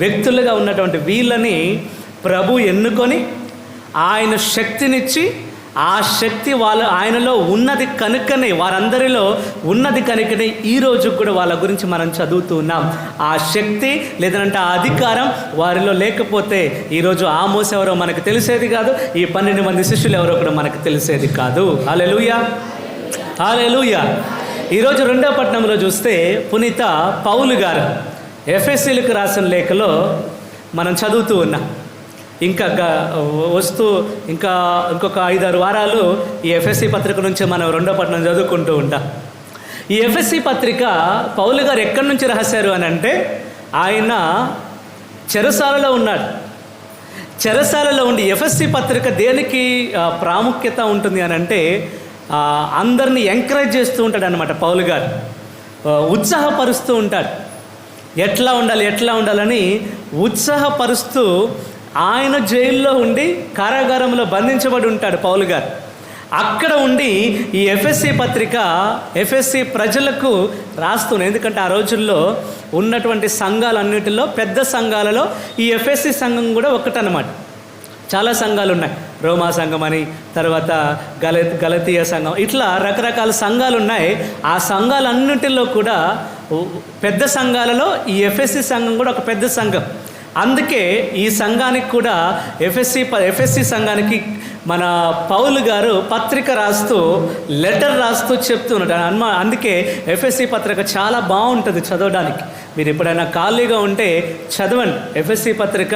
వ్యక్తులుగా ఉన్నటువంటి వీళ్ళని ప్రభు ఎన్నుకొని ఆయన శక్తినిచ్చి, ఆ శక్తి ఆయనలో ఉన్నది కనుకనే, వారందరిలో ఉన్నది కనుకనే ఈరోజు కూడా వాళ్ళ గురించి మనం చదువుతూ ఉన్నాం. ఆ శక్తి లేదంటే ఆ అధికారం వారిలో లేకపోతే ఈరోజు ఆమోస్ ఎవరో మనకు తెలిసేది కాదు, ఈ 12 మంది శిష్యులు ఎవరో కూడా మనకు తెలిసేది కాదు. హల్లెలూయా, హల్లెలూయా. ఈరోజు 2వ పట్టణంలో చూస్తే పునీత పౌలు గారు ఎఫెసీలకు రాసిన లేఖలో మనం చదువుతూ ఉన్నాం. ఇంకా ఇంకొక 5-6 వారాలు ఈ ఎఫ్ఎస్సి పత్రిక నుంచి మనం 2వ పట్టణం చదువుకుంటూ ఉంటాం. ఈ ఎఫ్ఎస్సి పత్రిక పౌలు గారు ఎక్కడి నుంచి రాశారు అని అంటే, ఆయన చెరసాలలో ఉన్నాడు. చెరసాలలో ఉండి ఎఫ్ఎస్సి పత్రిక దేనికి ప్రాముఖ్యత ఉంటుంది అని అంటే, అందరినీ ఎంకరేజ్ చేస్తూ ఉంటాడు అనమాట. పౌలు గారు ఉత్సాహపరుస్తూ ఉంటాడు. ఎట్లా ఉండాలని ఉత్సాహపరుస్తూ ఆయన జైల్లో ఉండి కారాగారంలో బంధించబడి ఉంటాడు పౌలు గారు. అక్కడ ఉండి ఈ ఎఫ్ఎస్సి పత్రిక ఎఫ్ఎస్సి ప్రజలకు రాస్తున్నాడు. ఎందుకంటే ఆ రోజుల్లో ఉన్నటువంటి సంఘాలన్నిటిలో పెద్ద సంఘాలలో ఈ ఎఫ్ఎస్సి సంఘం కూడా ఒకటనమాట. చాలా సంఘాలు ఉన్నాయి. రోమా సంఘం అని, తర్వాత గలతీయ సంఘం, ఇట్లా రకరకాల సంఘాలు ఉన్నాయి. ఆ సంఘాలన్నింటిలో కూడా పెద్ద సంఘాలలో ఈ ఎఫ్ఎస్సి సంఘం కూడా ఒక పెద్ద సంఘం. అందుకే ఈ సంఘానికి కూడా ఎఫ్ఎస్సి సంఘానికి మన పౌలు గారు పత్రిక రాస్తూ, లెటర్ రాస్తూ చెప్తున్నాడు. అందుకే ఎఫ్ఎస్సి పత్రిక చాలా బాగుంటుంది చదవడానికి. మీరు ఎప్పుడైనా ఖాళీగా ఉంటే చదవండి. ఎఫ్ఎస్సి పత్రిక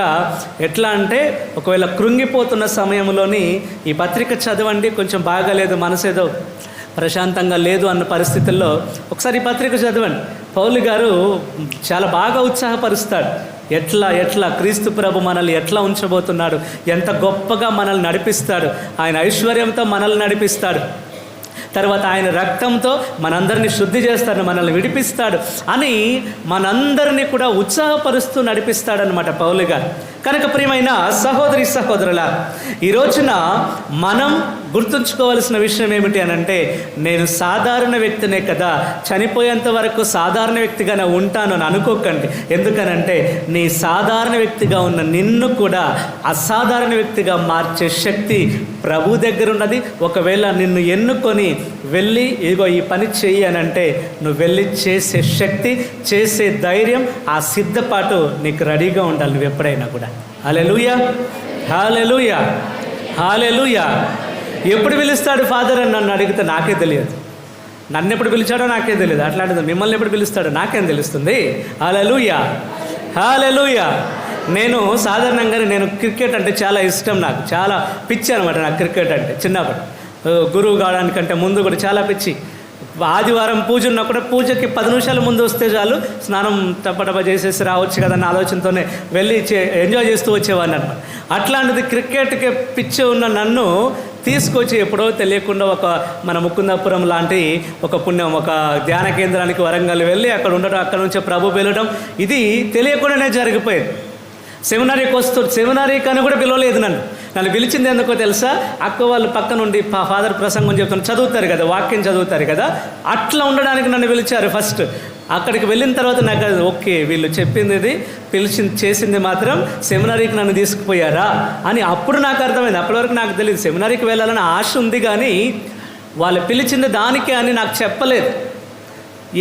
ఎట్లా అంటే, ఒకవేళ కృంగిపోతున్న సమయంలోని ఈ పత్రిక చదవండి. కొంచెం బాగాలేదు, మనసేదో ప్రశాంతంగా లేదు అన్న పరిస్థితుల్లో ఒకసారి ఈ పత్రిక చదవండి. పౌలు గారు చాలా బాగా ఉత్సాహపరుస్తాడు. ఎట్లా క్రీస్తు ప్రభు మనల్ని ఎట్లా ఉంచబోతున్నాడు, ఎంత గొప్పగా మనల్ని నడిపిస్తాడు, ఆయన ఐశ్వర్యంతో మనల్ని నడిపిస్తాడు, తర్వాత ఆయన రక్తంతో మనందరినీ శుద్ధి చేస్తాడు, మనల్ని విడిపిస్తాడు అని మనందరినీ కూడా ఉత్సాహపరుస్తూ నడిపిస్తాడనమాట పౌలు గారు. కనుక ప్రియమైన సహోదరి సహోదరుల, ఈ రోజున మనం గుర్తుంచుకోవాల్సిన విషయం ఏమిటి అని అంటే, నేను సాధారణ వ్యక్తినే కదా, చనిపోయేంత వరకు సాధారణ వ్యక్తిగానే ఉంటాను అని అనుకోకండి. ఎందుకనంటే నీ సాధారణ వ్యక్తిగా ఉన్న నిన్ను కూడా అసాధారణ వ్యక్తిగా మార్చే శక్తి ప్రభు దగ్గర ఉన్నది. ఒకవేళ నిన్ను ఎన్నుకొని వెళ్ళి ఇదిగో ఈ పని చెయ్యి అని అంటే, నువ్వు వెళ్ళి చేసే శక్తి, చేసే ధైర్యం, ఆ సిద్ధపాటు నీకు రెడీగా ఉండాలి నువ్వు ఎప్పుడైనా కూడా. హల్లెలూయా, హల్లెలూయా, హల్లెలూయా. ఎప్పుడు పిలుస్తాడు ఫాదర్ అని నన్ను అడిగితే నాకే తెలియదు. నన్ను ఎప్పుడు పిలిచాడో నాకే తెలియదు. అట్లాంటిది మిమ్మల్ని ఎప్పుడు పిలుస్తాడో నాకేం తెలుస్తుంది. హల్లెలూయా, హల్లెలూయా. నేను సాధారణంగా క్రికెట్ అంటే చాలా ఇష్టం, నాకు చాలా పిచ్చి అనమాట. నాకు క్రికెట్ అంటే చిన్నప్పుడు, గురువు కావడానికంటే ముందు కూడా చాలా పిచ్చి. ఆదివారం పూజ ఉన్నప్పుడు పూజకి 10 నిమిషాల ముందు వస్తే చాలు, స్నానం టపటప చేసేసి రావచ్చు కదా అన్న ఆలోచనతోనే వెళ్ళి ఎంజాయ్ చేస్తూ వచ్చేవాడిని అనమాట. అట్లాంటిది క్రికెట్కి పిచ్చి ఉన్న నన్ను తీసుకొచ్చి ఎప్పుడో తెలియకుండా మన ముకుందాపురం లాంటి ఒక ధ్యాన కేంద్రానికి వరంగల్ వెళ్ళి అక్కడ ఉండడం, అక్కడ నుంచి ప్రభు వెళ్ళడం, ఇది తెలియకుండానే జరిగిపోయేది. సెమినారీ కానీ కూడా పిలవలేదు నన్ను పిలిచింది ఎందుకో తెలుసా? అక్క వాళ్ళు పక్క నుండి ఫాదర్ ప్రసంగం చెప్తాను, చదువుతారు కదా, వాక్యం చదువుతారు కదా, అట్లా ఉండడానికి నన్ను పిలిచారు ఫస్ట్. అక్కడికి వెళ్ళిన తర్వాత నాకు అది ఓకే, వీళ్ళు చెప్పింది చేసింది మాత్రం సెమినారీకి నన్ను తీసుకుపోయారా అని అప్పుడు నాకు అర్థమైంది. అప్పటి వరకు నాకు తెలియదు. సెమినారీకి వెళ్ళాలని ఆశ ఉంది కానీ వాళ్ళు పిలిచింది దానికే అని నాకు చెప్పలేదు.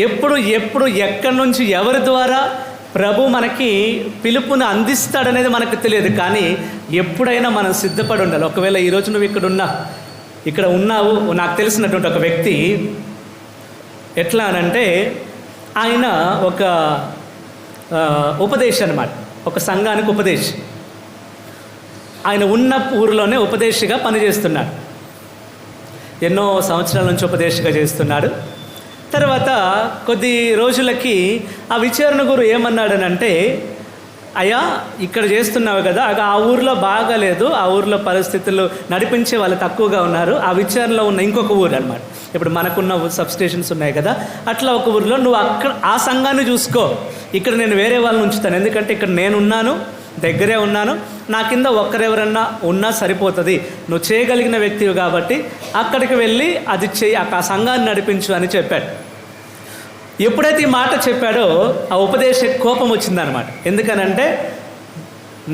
ఎప్పుడు ఎక్కడి నుంచి ఎవరి ద్వారా ప్రభు మనకి పిలుపుని అందిస్తాడనేది మనకు తెలియదు. కానీ ఎప్పుడైనా మనం సిద్ధపడి ఉండాలి. ఒకవేళ ఈరోజు నువ్వు ఇక్కడ ఉన్నావు, నాకు తెలిసినటువంటి ఒక వ్యక్తి ఎట్లా అనంటే, ఆయన ఒక ఉపదేశం అన్నమాట, ఒక సంఘానికి ఉపదేశం. ఆయన ఉన్న ఊరిలోనే ఉపదేశిగా పనిచేస్తున్నాడు. ఎన్నో సంవత్సరాల నుంచి ఉపదేశిగా చేస్తున్నాడు. తర్వాత కొద్ది రోజులకి ఆ విచారణ గురు ఏమన్నాడనంటే, అయ్యా ఇక్కడ చేస్తున్నావు కదా, ఆ ఊరిలో బాగాలేదు, ఆ ఊరిలో పరిస్థితులు నడిపించే వాళ్ళు తక్కువగా ఉన్నారు, ఆ విచారణలో ఉన్న ఇంకొక ఊరు అనమాట. ఇప్పుడు మనకున్న సబ్స్టేషన్స్ ఉన్నాయి కదా, అట్లా ఒక ఊరిలో నువ్వు అక్కడ ఆ సంఘాన్ని చూసుకో, ఇక్కడ నేను వేరే వాళ్ళని ఉంచుతాను, ఎందుకంటే ఇక్కడ నేనున్నాను, దగ్గరే ఉన్నాను, నా కింద ఒక్కరెవరన్నా ఉన్నా సరిపోతుంది, నువ్వు చేయగలిగిన వ్యక్తివి కాబట్టి అక్కడికి వెళ్ళి అది ఆ సంఘాన్ని నడిపించు అని చెప్పాడు. ఎప్పుడైతే ఈ మాట చెప్పాడో ఆ ఉపదేశ కోపం వచ్చిందనమాట. ఎందుకనంటే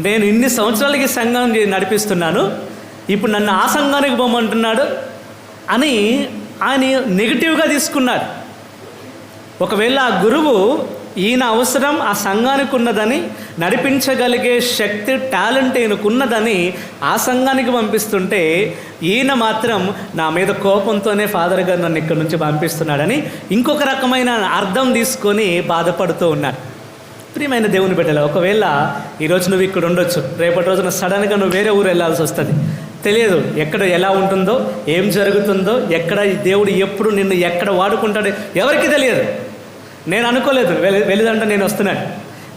నేను ఇన్ని సంవత్సరాలకి సంఘాన్ని నడిపిస్తున్నాను, ఇప్పుడు నన్ను ఆ సంఘానికి పోమంటున్నాడు అని ఆయన నెగిటివ్గా తీసుకున్నాడు. ఒకవేళ ఆ గురువు ఈయన అవసరం ఆ సంఘానికి ఉన్నదని, నడిపించగలిగే శక్తి టాలెంట్ ఈయనకున్నదని ఆ సంఘానికి పంపిస్తుంటే, ఈయన మాత్రం నా మీద కోపంతోనే ఫాదర్ గారు నన్ను ఇక్కడి నుంచి పంపిస్తున్నాడని ఇంకొక రకమైన అర్థం తీసుకొని బాధపడుతూ ఉన్నాడు. ప్రియమైన దేవుని బిడ్డలు, ఒకవేళ ఈరోజు నువ్వు ఇక్కడ ఉండొచ్చు, రేపటి రోజున సడన్గా నువ్వు వేరే ఊరు వెళ్ళాల్సి వస్తుంది. తెలియదు ఎక్కడ ఎలా ఉంటుందో, ఏం జరుగుతుందో, ఎక్కడ దేవుడు ఎప్పుడు నిన్ను ఎక్కడ వాడుకుంటాడో ఎవరికి తెలియదు. నేను అనుకోలేదు వెలిదంట నేను వస్తున్నాను,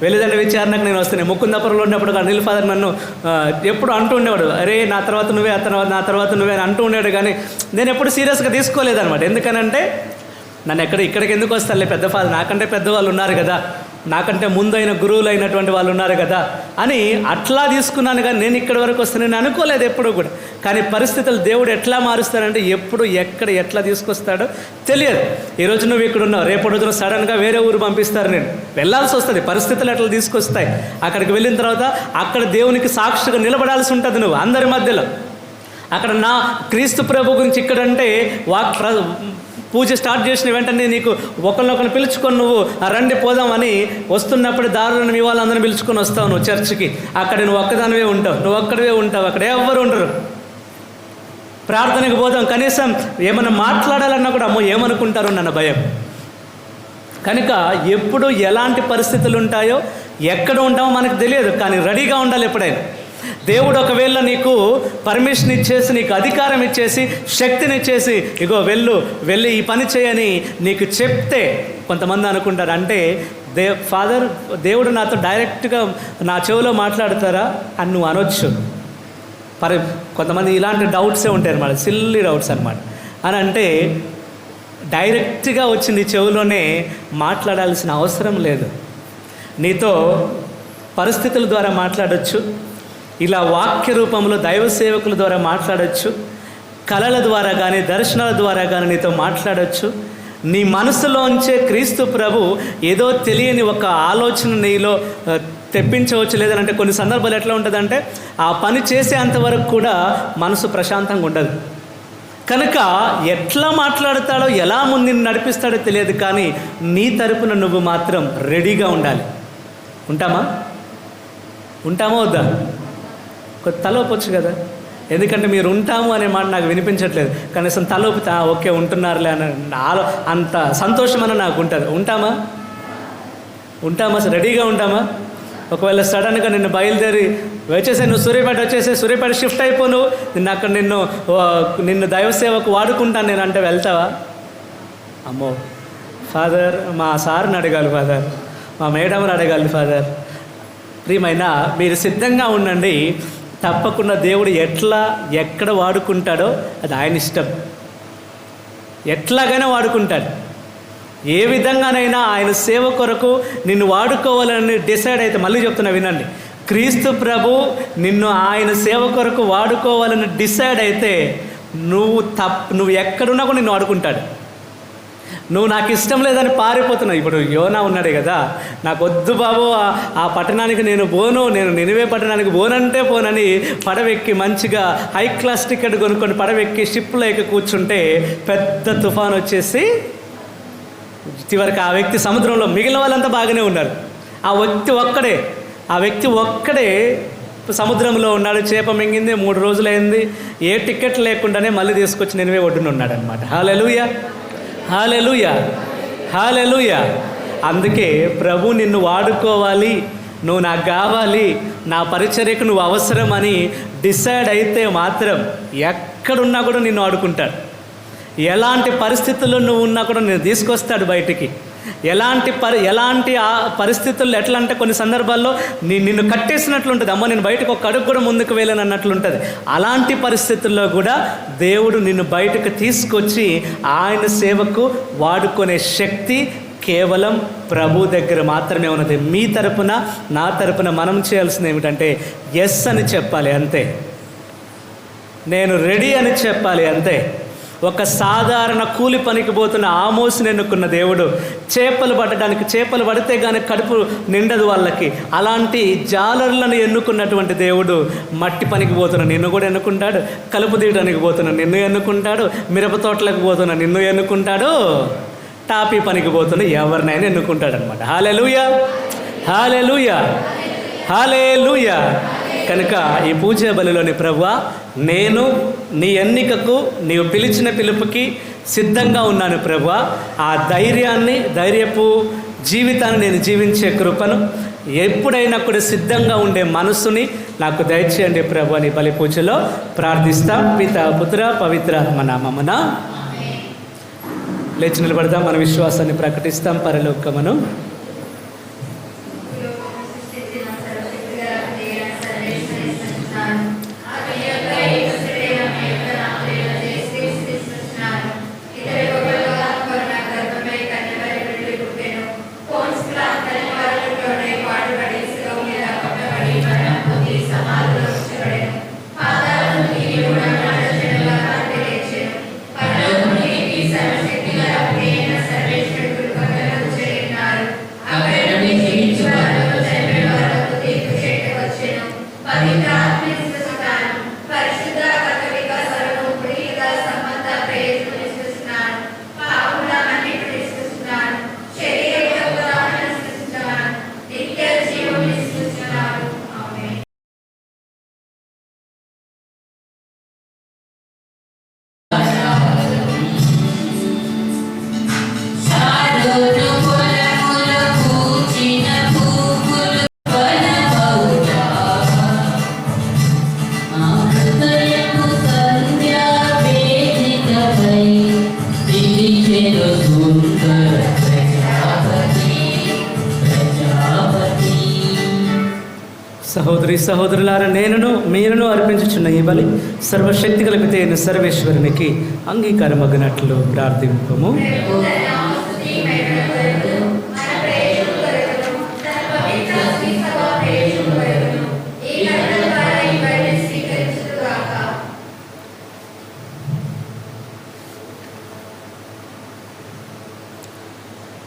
వెలిదంట విచారణకు నేను వస్తున్నాను. ముకుందాపురంలో ఉన్నప్పుడు అనిల్ ఫాదర్ నన్ను ఎప్పుడు అంటూ ఉండేవాడు, అరే నా తర్వాత నువ్వే, నా తర్వాత నువ్వే అని అంటూ ఉండేవాడు. కానీ నేను ఎప్పుడు సీరియస్గా తీసుకోలేదన్నమాట. ఎందుకనంటే నన్ను ఇక్కడికి ఎందుకు వస్తారులే, పెద్ద ఫాదర్ నాకంటే పెద్దవాళ్ళు ఉన్నారు కదా, నాకంటే ముందైన గురువులు అయినటువంటి వాళ్ళు ఉన్నారు కదా అని అట్లా తీసుకున్నాను. కానీ నేను ఇక్కడి వరకు వస్తానని అనుకోలేదు ఎప్పుడు కూడా. కానీ పరిస్థితులు దేవుడు ఎట్లా మారుస్తాడంటే ఎప్పుడు ఎక్కడ ఎట్లా తీసుకొస్తాడో తెలియదు. ఈరోజు నువ్వు ఇక్కడ ఉన్నావు, రేపటి రోజున సడన్గా వేరే ఊరు పంపిస్తారు, నేను వెళ్ళాల్సి వస్తుంది, పరిస్థితులు ఎట్లా తీసుకొస్తాయి. అక్కడికి వెళ్ళిన తర్వాత అక్కడ దేవునికి సాక్షిగా నిలబడాల్సి ఉంటుంది నువ్వు అందరి మధ్యలో. అక్కడ నా క్రీస్తు ప్రభు గురించి ఇక్కడంటే పూజ స్టార్ట్ చేసిన వెంటనే నీకు ఒకరినొకరిని పిలుచుకొని నువ్వు రండి పోదామని వస్తున్నప్పుడు దారులను మీ వాళ్ళందరినీ పిలుచుకొని వస్తావు నువ్వు చర్చికి. అక్కడ నువ్వు ఒక్కదానివే ఉంటావు, నువ్వు ఒక్కడివే ఉంటావు, అక్కడ ఎవ్వరు ఉండరు. ప్రార్థనకు పోదాం, కనీసం ఏమైనా మాట్లాడాలన్నా కూడా అమ్మో ఏమనుకుంటారో నన్న భయం. కనుక ఎప్పుడు ఎలాంటి పరిస్థితులు ఉంటాయో ఎక్కడ ఉంటామో మనకు తెలియదు, కానీ రెడీగా ఉండాలి ఎప్పుడైనా. దేవుడు ఒకవేళ నీకు పర్మిషన్ ఇచ్చేసి, నీకు అధికారం ఇచ్చేసి, శక్తినిచ్చేసి, ఇగో వెళ్ళి ఈ పని చేయని నీకు చెప్తే కొంతమంది అనుకుంటారు అంటే ఫాదర్ దేవుడు నాతో డైరెక్ట్గా నా చెవిలో మాట్లాడతారా అని నువ్వు అనొచ్చు. కొంతమంది ఇలాంటి డౌట్సే ఉంటాయి అన్నమాట, సిల్లీ డౌట్స్ అనమాట. అని అంటే డైరెక్ట్గా వచ్చి నీ చెవిలోనే మాట్లాడాల్సిన అవసరం లేదు. నీతో పరిస్థితుల ద్వారా మాట్లాడచ్చు, ఇలా వాక్య రూపంలో దైవ సేవకుల ద్వారా మాట్లాడచ్చు, కళల ద్వారా కానీ దర్శనాల ద్వారా కానీ నీతో మాట్లాడచ్చు. నీ మనసులోంచే క్రీస్తు ప్రభు ఏదో తెలియని ఒక ఆలోచన నీలో తెప్పించవచ్చు. లేదంటే కొన్ని సందర్భాలు ఎట్లా ఉంటుందంటే ఆ పని చేసే అంతవరకు కూడా మనసు ప్రశాంతంగా ఉండదు. కనుక ఎట్లా మాట్లాడతాడో, ఎలా ముందు నడిపిస్తాడో తెలియదు, కానీ నీ తరపున నువ్వు మాత్రం రెడీగా ఉండాలి. ఉంటామా వద్దా? తలోపొచ్చు కదా, ఎందుకంటే మీరు ఉంటాము అనే మాట నాకు వినిపించట్లేదు. కనీసం తలోపితే ఓకే ఉంటున్నారులే అని అంత సంతోషం అని నాకు ఉంటుంది. ఉంటామా రెడీగా ఉంటామా? ఒకవేళ సడన్గా నిన్ను బయలుదేరి వచ్చేసే, నువ్వు సూర్యాపేట వచ్చేసే, సూర్యాపేట షిఫ్ట్ అయిపో, నిన్ను అక్కడ నిన్ను దైవసేవకు వాడుకుంటాను నేను అంటే వెళ్తావా? అమ్మో ఫాదర్ మా సార్ని అడగాలి, ఫాదర్ మా మేడంని అడగాలి. ఫాదర్ ప్రియమైన మీరు సిద్ధంగా ఉండండి, తప్పకుండా దేవుడు ఎక్కడ వాడుకుంటాడో అది ఆయన ఇష్టం. ఎట్లాగైనా వాడుకుంటాడు, ఏ విధంగానైనా ఆయన సేవ కొరకు నిన్ను వాడుకోవాలని డిసైడ్ అయితే, మళ్ళీ చెప్తున్నా వినండి, క్రీస్తు ప్రభు నిన్ను ఆయన సేవ కొరకు వాడుకోవాలని డిసైడ్ అయితే నువ్వు ఎక్కడున్నా కూడా నిన్ను వాడుకుంటాడు. నువ్వు నాకు ఇష్టం లేదని పారిపోతున్నావు. ఇప్పుడు యోనా ఉన్నాడే కదా, నాకు వద్దు బాబు ఆ పట్టణానికి నేను పోను, నేను నినివే పట్టణానికి పోనంటే పోనని పడవెక్కి మంచిగా హై క్లాస్ టికెట్ కొనుక్కొని పడవెక్కి షిప్లో ఎక్కి కూర్చుంటే పెద్ద తుఫాన్ వచ్చేసి చివరికి ఆ వ్యక్తి సముద్రంలో, మిగిలిన వాళ్ళంతా బాగానే ఉన్నారు, ఆ వ్యక్తి ఒక్కడే సముద్రంలో ఉన్నాడు. చేప మింగింది, 3 రోజులైంది, ఏ టికెట్ లేకుండానే మళ్ళీ తీసుకొచ్చి నినివే ఒడ్డున ఉన్నాడు అనమాట. హల్లెలూయా, హల్లెలూయా, హల్లెలూయా. అందుకే ప్రభు నిన్ను వాడుకోవాలి, నువ్వు నాకు కావాలి, నా పరిచర్యకు నువ్వు అవసరం అని డిసైడ్ అయితే మాత్రం ఎక్కడున్నా కూడా నిన్ను వాడుకుంటాడు. ఎలాంటి పరిస్థితుల్లో నువ్వు ఉన్నా కూడా నేను తీసుకొస్తాడు బయటికి. ఎలాంటి ఆ పరిస్థితుల్లో ఎట్లా అంటే కొన్ని సందర్భాల్లో నిన్ను కట్టేసినట్లు ఉంటుంది. అమ్మ నేను బయటకు ఒక అడుగు కూడా ముందుకు వెళ్ళను అన్నట్లు ఉంటుంది. అలాంటి పరిస్థితుల్లో కూడా దేవుడు నిన్ను బయటకు తీసుకొచ్చి ఆయన సేవకు వాడుకునే శక్తి కేవలం ప్రభు దగ్గర మాత్రమే ఉన్నది. మీ తరపున నా తరపున మనం చేయాల్సింది ఏమిటంటే ఎస్ అని చెప్పాలి అంతే. నేను రెడీ అని చెప్పాలి అంతే. ఒక సాధారణ కూలి పనికి పోతున్న ఆమోసుని ఎన్నుకున్న దేవుడు చేపలు పడితే కానీ కడుపు నిండదు వాళ్ళకి. అలాంటి జాలర్లను ఎన్నుకున్నటువంటి దేవుడు మట్టి పనికి పోతున్న నిన్ను కూడా ఎన్నుకుంటాడు, కలుపు తీయడానికి పోతున్న నిన్ను ఎన్నుకుంటాడు, మిరప తోటలకు పోతున్న నిన్ను ఎన్నుకుంటాడు, టాపీ పనికి పోతున్న ఎవరినైనా ఎన్నుకుంటాడు అనమాట. హల్లెలూయా, హల్లెలూయా, హల్లెలూయా. కనుక ఈ పూజా బలిలోని ప్రభువా, నేను నీ ఎన్నికకు నీవు పిలిచిన పిలుపుకి సిద్ధంగా ఉన్నాను ప్రభువా. ఆ ధైర్యపు జీవితాన్ని నేను జీవించే కృపను, ఎప్పుడైనా కూడా సిద్ధంగా ఉండే మనసుని నాకు దయచేయండి ప్రభు అని బలి పూజలో ప్రార్థిస్తాం. పిత పుత్ర పవిత్రాత్మ నామమున. లేచి నిలబడదాం, మన విశ్వాసాన్ని ప్రకటిస్తాం. పరలోకమును సహోదరులారా, మీరును అర్పించుచున్న ఈ బలి సర్వశక్తి కలిపితే సర్వేశ్వరునికి అంగీకారమగినట్లు ప్రార్థింపము.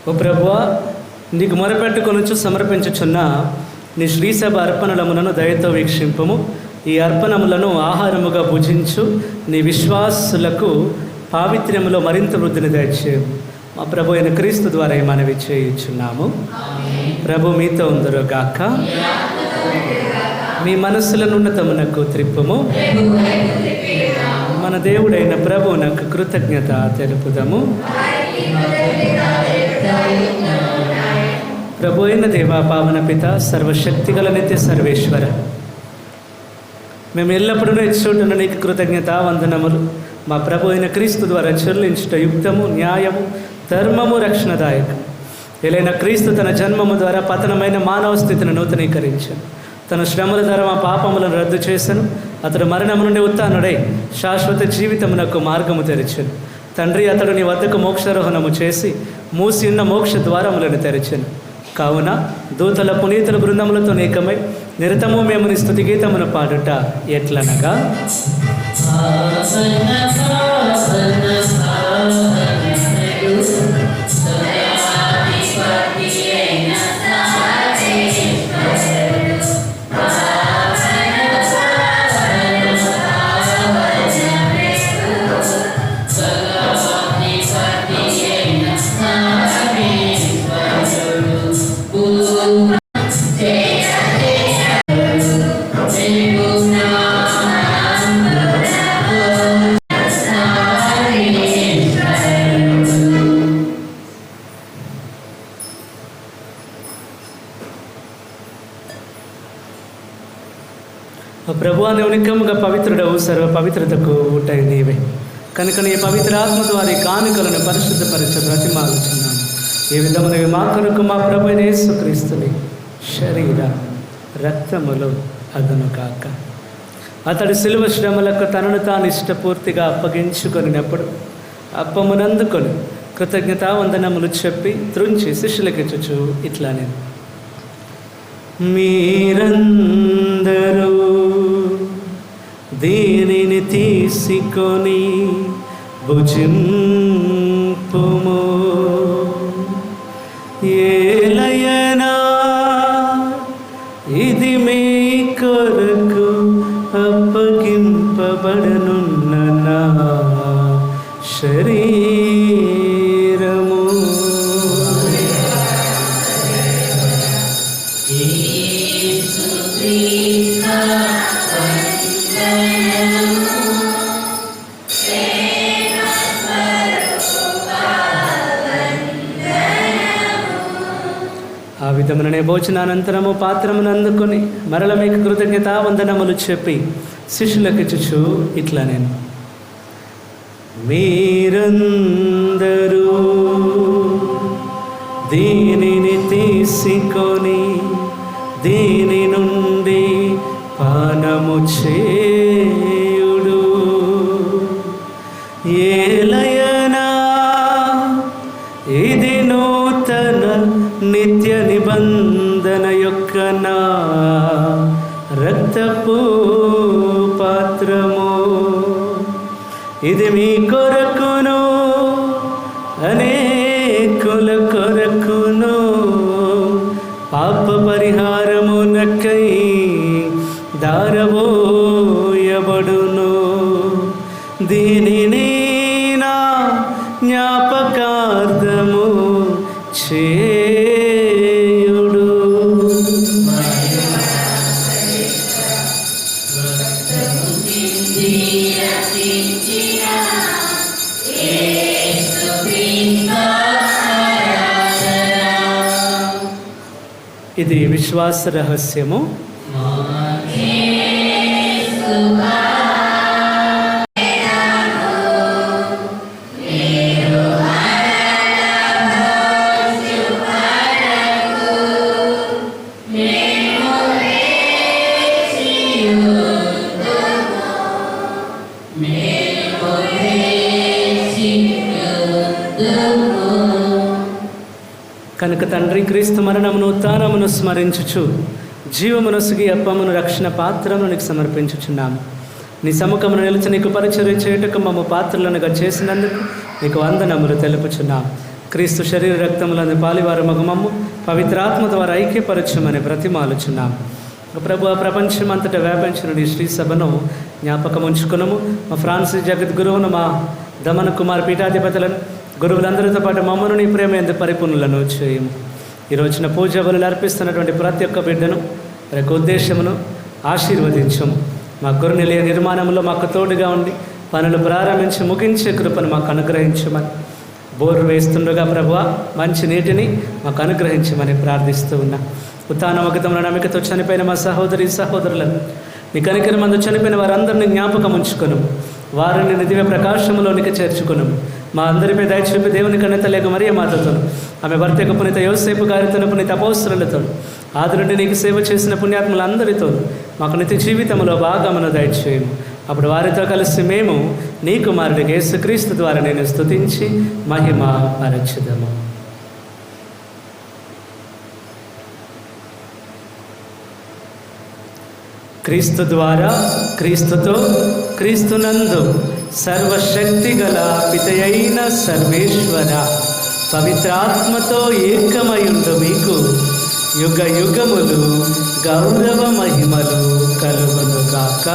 ఓ ప్రభువా, నీకు మొరపెట్టుకొనుచు సమర్పించుచున్న నీ శ్రీసభ అర్పణలములను దయతో వీక్షింపము. ఈ అర్పణములను ఆహారముగా భుజించు నీ విశ్వాసులకు పావిత్ర్యములో మరింత వృద్ధిని దయచేయము. మా ప్రభు అయిన క్రీస్తు ద్వారా మనవి చేయుచున్నాము. ప్రభు మీతో ఉందరు గాక. మీ మనస్సులను ఉన్నతమునకు త్రిప్పుము. మన దేవుడైన ప్రభువునకు కృతజ్ఞత తెలుపుదము. ప్రభు అయిన దేవా, పావన పిత, సర్వశక్తిగల నిత్య సర్వేశ్వర, మేము ఎల్లప్పుడూ ఇచ్చుంటున్న నీకు కృతజ్ఞత వందనములు. మా ప్రభు అయిన క్రీస్తు ద్వారా చెల్లించుట యుక్తము, న్యాయము, ధర్మము, రక్షణదాయకం. ఎలైన క్రీస్తు తన జన్మము ద్వారా పతనమైన మానవ స్థితిని నూతనీకరించాను. తన శ్రమల ద్వారా మా పాపములను రద్దు చేశాను. అతడు మరణము నుండి ఉత్థానుడై శాశ్వత జీవితమునకు మార్గము తెరిచాను. తండ్రి, అతడు నీ వద్దకు మోక్షారోహణము చేసి మూసి ఉన్న మోక్ష ద్వారములను తెరిచాను. కావున దూతల పునీతుల బృందములతో ఏకమై నిరతము మేము నీ స్తుతి గీతమును పాడుట ఎట్లనగా, ప్రభువా, నీవు నిక్కముగా పవిత్రుడవు, సర్వ పవిత్రతకు ఊటై నీవే. కనుక నీ పవిత్ర ఆత్మ ద్వారా కానుకలను పరిశుద్ధపరచ బ్రతిమాలుచున్నాను. ఈ విధమునవి మా కొరకు మా ప్రభు యేసుక్రీస్తుని శరీర రక్తములు అదును కాక. అతడు శిలువ శ్రమలకు తనను తాను ఇష్టపూర్తిగా అప్పగించుకొనినప్పుడు అప్పమునందుకొని కృతజ్ఞతావందనములు చెప్పి త్రుంచి శిష్యులకిచ్చుచు ఇట్లా నేను, మీరందరూ దీనిని తీసుకొని భుజింపుము. ఏలయనా ఇది మీ కొరకు అప్పగింపబడనున్న నా శరీరము. ఆ విధముననే భోజనానంతరము పాత్రమును అందుకొని మరల మీకు కృతజ్ఞతావందనములు చెప్పి శిష్యులకిచ్చుచు ఇట్లా నేను, మీరందరూ దీనిని తీసుకొని దీని నుండి పానము చేయుడు. ఏలయనా ఇది నూతన నిత్య నిబంధన యొక్క నా రక్తపు పాత్రము. ఇది మీ కొరకును అనేకుల కొరకును పాప పరిహారమునకై దారబోయబడును. దీనిని నా జ్ఞాపకార్థము చేయుడు. ఇది విశ్వాస రహస్యము. కనుక తండ్రి, క్రీస్తు మరణమును ఉత్థానమును స్మరించుచు జీవమునొసగి అప్పమును రక్షణ పాత్రమును నీకు సమర్పించుచున్నాము. నీ సముఖమును నిలిచి నీకు పరిచర్య చేయుటకు మమ్మ పాత్రలనుగా చేసినందుకు నీకు వందనములు తెలుపుచున్నాము. క్రీస్తు శరీర రక్తములను పాలివారు మగమమ్ము పవిత్రాత్మ ద్వారా ఐక్యపరచమని బ్రతిమాలుచున్నాము. ప్రభు, ప్రపంచమంతటా వ్యాపించిన నీ శ్రీ సభను జ్ఞాపకం ఉంచుకున్నాము. మా ఫ్రాన్సిస్ జగద్గురువును, మా దమన కుమార్ పీఠాధిపతులను, గురువులందరితో పాటు మమ్మను నీ ప్రేమ ఎంత పరిపూర్ణులను చేయము. ఈ రోజున పూజ బలులు అర్పిస్తున్నటువంటి ప్రతి ఒక్క బిడ్డను యొక్క ఉద్దేశమును ఆశీర్వదించము. మా గురునిలయ నిర్మాణంలో మాకు తోడుగా ఉండి పనులు ప్రారంభించి ముగించే కృపను మాకు అనుగ్రహించమని, బోరు వేస్తుండగా ప్రభువా మంచి నీటిని మాకు అనుగ్రహించమని ప్రార్థిస్తూ ఉన్నా. ఉత్థానముఖితమున నమ్మికతో చనిపోయిన మా సహోదరి సహోదరులను నీ కనికరం మందు చనిపోయిన వారందరినీ జ్ఞాపకం ఉంచుకొను. వారిని దివ్య ప్రకాశములోనికి చేర్చుకును. మా అందరిపై దయచూపి దేవుని కన్నెత లేక మరియ మాతతోను, ఆమె భర్త యొక్క పునీత యోసేపు గారితోను, పునీత అపోస్తలులతో, ఆది నుండి నీకు సేవ చేసిన పుణ్యాత్ములందరితో మాకు నిత్య జీవితంలో భాగమును దయచేయము. అప్పుడు వారితో కలిసి మేము నీ కుమారుడికి యేసుక్రీస్తు ద్వారా నేను స్తుతించి మహిమ పరచుదము. క్రీస్తు ద్వారా, క్రీస్తుతో, క్రీస్తునందు సర్వశక్తి గల పితయైన సర్వేశ్వర పవిత్రాత్మతో ఏకమయుండు మీకు యుగ యుగములు గౌరవ మహిమలు కలుగును గాక.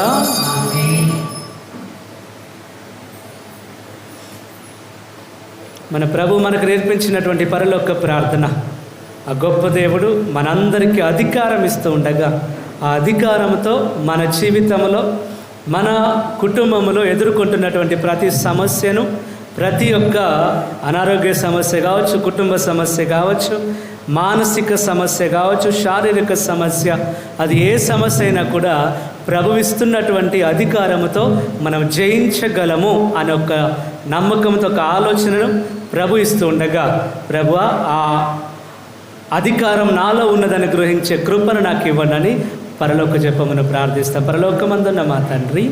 మన ప్రభు మనకు నేర్పించినటువంటి పరలోక ప్రార్థన, ఆ గొప్ప దేవుడు మనందరికీ అధికారం ఇస్తూ ఉండగా ఆ అధికారంతో మన జీవితంలో, మన కుటుంబంలో ఎదుర్కొంటున్నటువంటి ప్రతి సమస్యను, ప్రతి ఒక్క అనారోగ్య సమస్య కావచ్చు, కుటుంబ సమస్య కావచ్చు, మానసిక సమస్య కావచ్చు, శారీరక సమస్య, అది ఏ సమస్య అయినా కూడా ప్రభు ఇస్తున్నటువంటి అధికారముతో మనం జయించగలము అనే ఒక నమ్మకంతో, ఒక ఆలోచనను ప్రభు ఇస్తూ ఉండగా, ప్రభువా ఆ అధికారం నాలో ఉన్నదని గ్రహించే కృపను నాకు ఇవ్వండి అని పరలోక జపమును ప్రార్థిస్తాం. పరలోకమందున్న మా తండ్రి,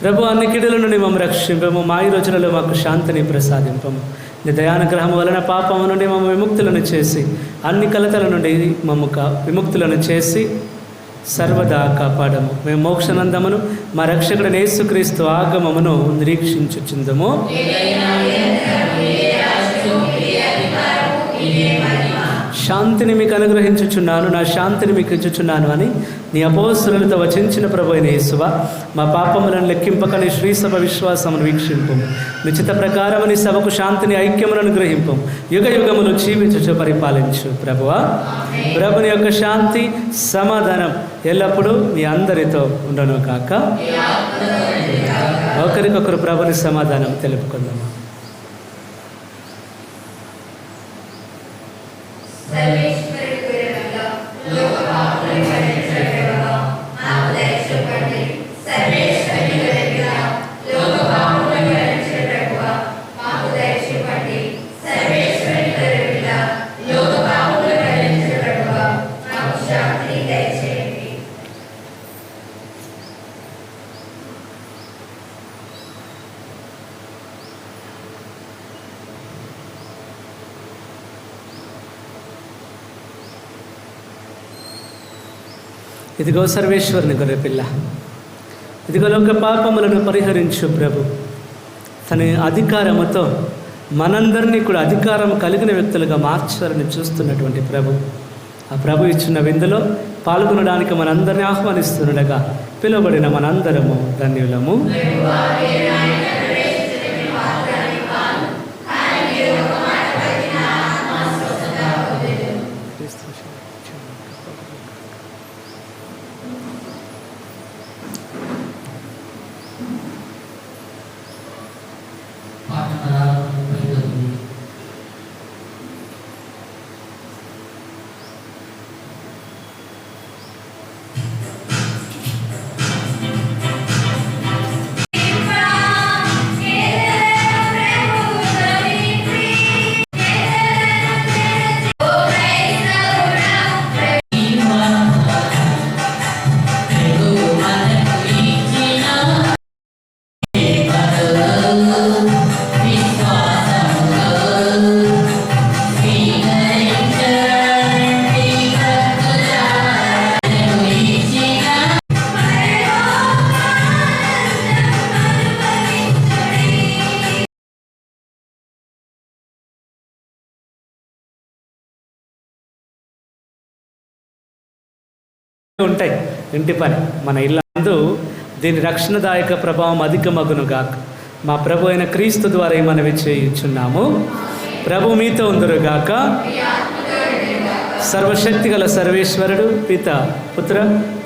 ప్రభు అన్ని కీడుల నుండి మమ్మల్ని రక్షింపము, మా ఈ రోజులలో మాకు శాంతిని ప్రసాదింపము. నీ దయానుగ్రహం వలన పాపము నుండి మమ్మ విముక్తులను చేసి, అన్ని కలతల నుండి మమ్మ విముక్తులను చేసి సర్వదా కాపాడము. మేము మోక్షనందమును మా రక్షకుడైన యేసుక్రీస్తు ఆగమమును నిరీక్షించుచుందుము. శాంతిని మీకు అనుగ్రహించుచున్నాను, నా శాంతిని మీకు ఇచ్చుచున్నాను అని నీ అపోస్తలులతో వచించిన ప్రభు అయిన యేసువా, మా పాపములను లెక్కింపక నీ శ్రీసభ విశ్వాసమును వీక్షింపు. నిశ్చిత ప్రకారము నీ సభకు శాంతిని, ఐక్యమును అనుగ్రహింపు. యుగ యుగములు జీవించుచు పరిపాలించు ప్రభువా. ప్రభుని యొక్క శాంతి, సమాధానం ఎల్లప్పుడూ మీ అందరితో ఉండను కాక. ఒకరికొకరు ప్రభుని సమాధానం తెలుపుకుందాము. ఇదిగో సర్వేశ్వరుని గొర్రెపిల్ల, ఇదిగో లోక పాపములను పరిహరించు ప్రభు. తన అధికారముతో మనందరినీ కూడా అధికారం కలిగిన వ్యక్తులుగా మార్చాలని చూస్తున్నటువంటి ప్రభు, ఆ ప్రభు ఇచ్చిన విందులో పాల్గొనడానికి మనందరినీ ఆహ్వానిస్తుండగా పిలువబడిన మనందరము ధన్యులము. ఉంటాయి ఇంటి పని మన ఇల్లందు దీని రక్షణదాయక ప్రభావం అధికమగునుగాక. మా ప్రభు అయిన క్రీస్తు ద్వారా మనవి చేయుచున్నాము. ప్రభు మీతో ఉందరుగాక. సర్వశక్తి గల సర్వేశ్వరుడు పిత, పుత్ర,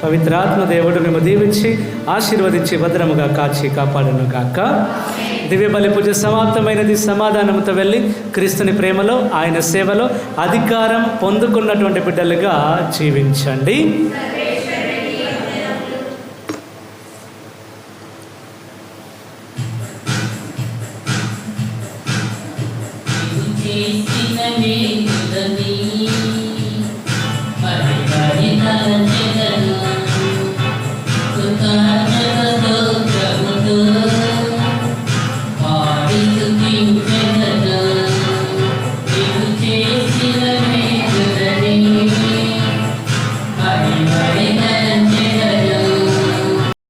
పవిత్రాత్మ దేవుడు మేము దీవించి ఆశీర్వదించి భద్రముగా కాచి కాపాడునుగాక. దివ్య బలి పూజ సమాప్తమైనది. సమాధానంతో వెళ్ళి క్రీస్తుని ప్రేమలో, ఆయన సేవలో అధికారం పొందుకున్నటువంటి బిడ్డలుగా జీవించండి. Hare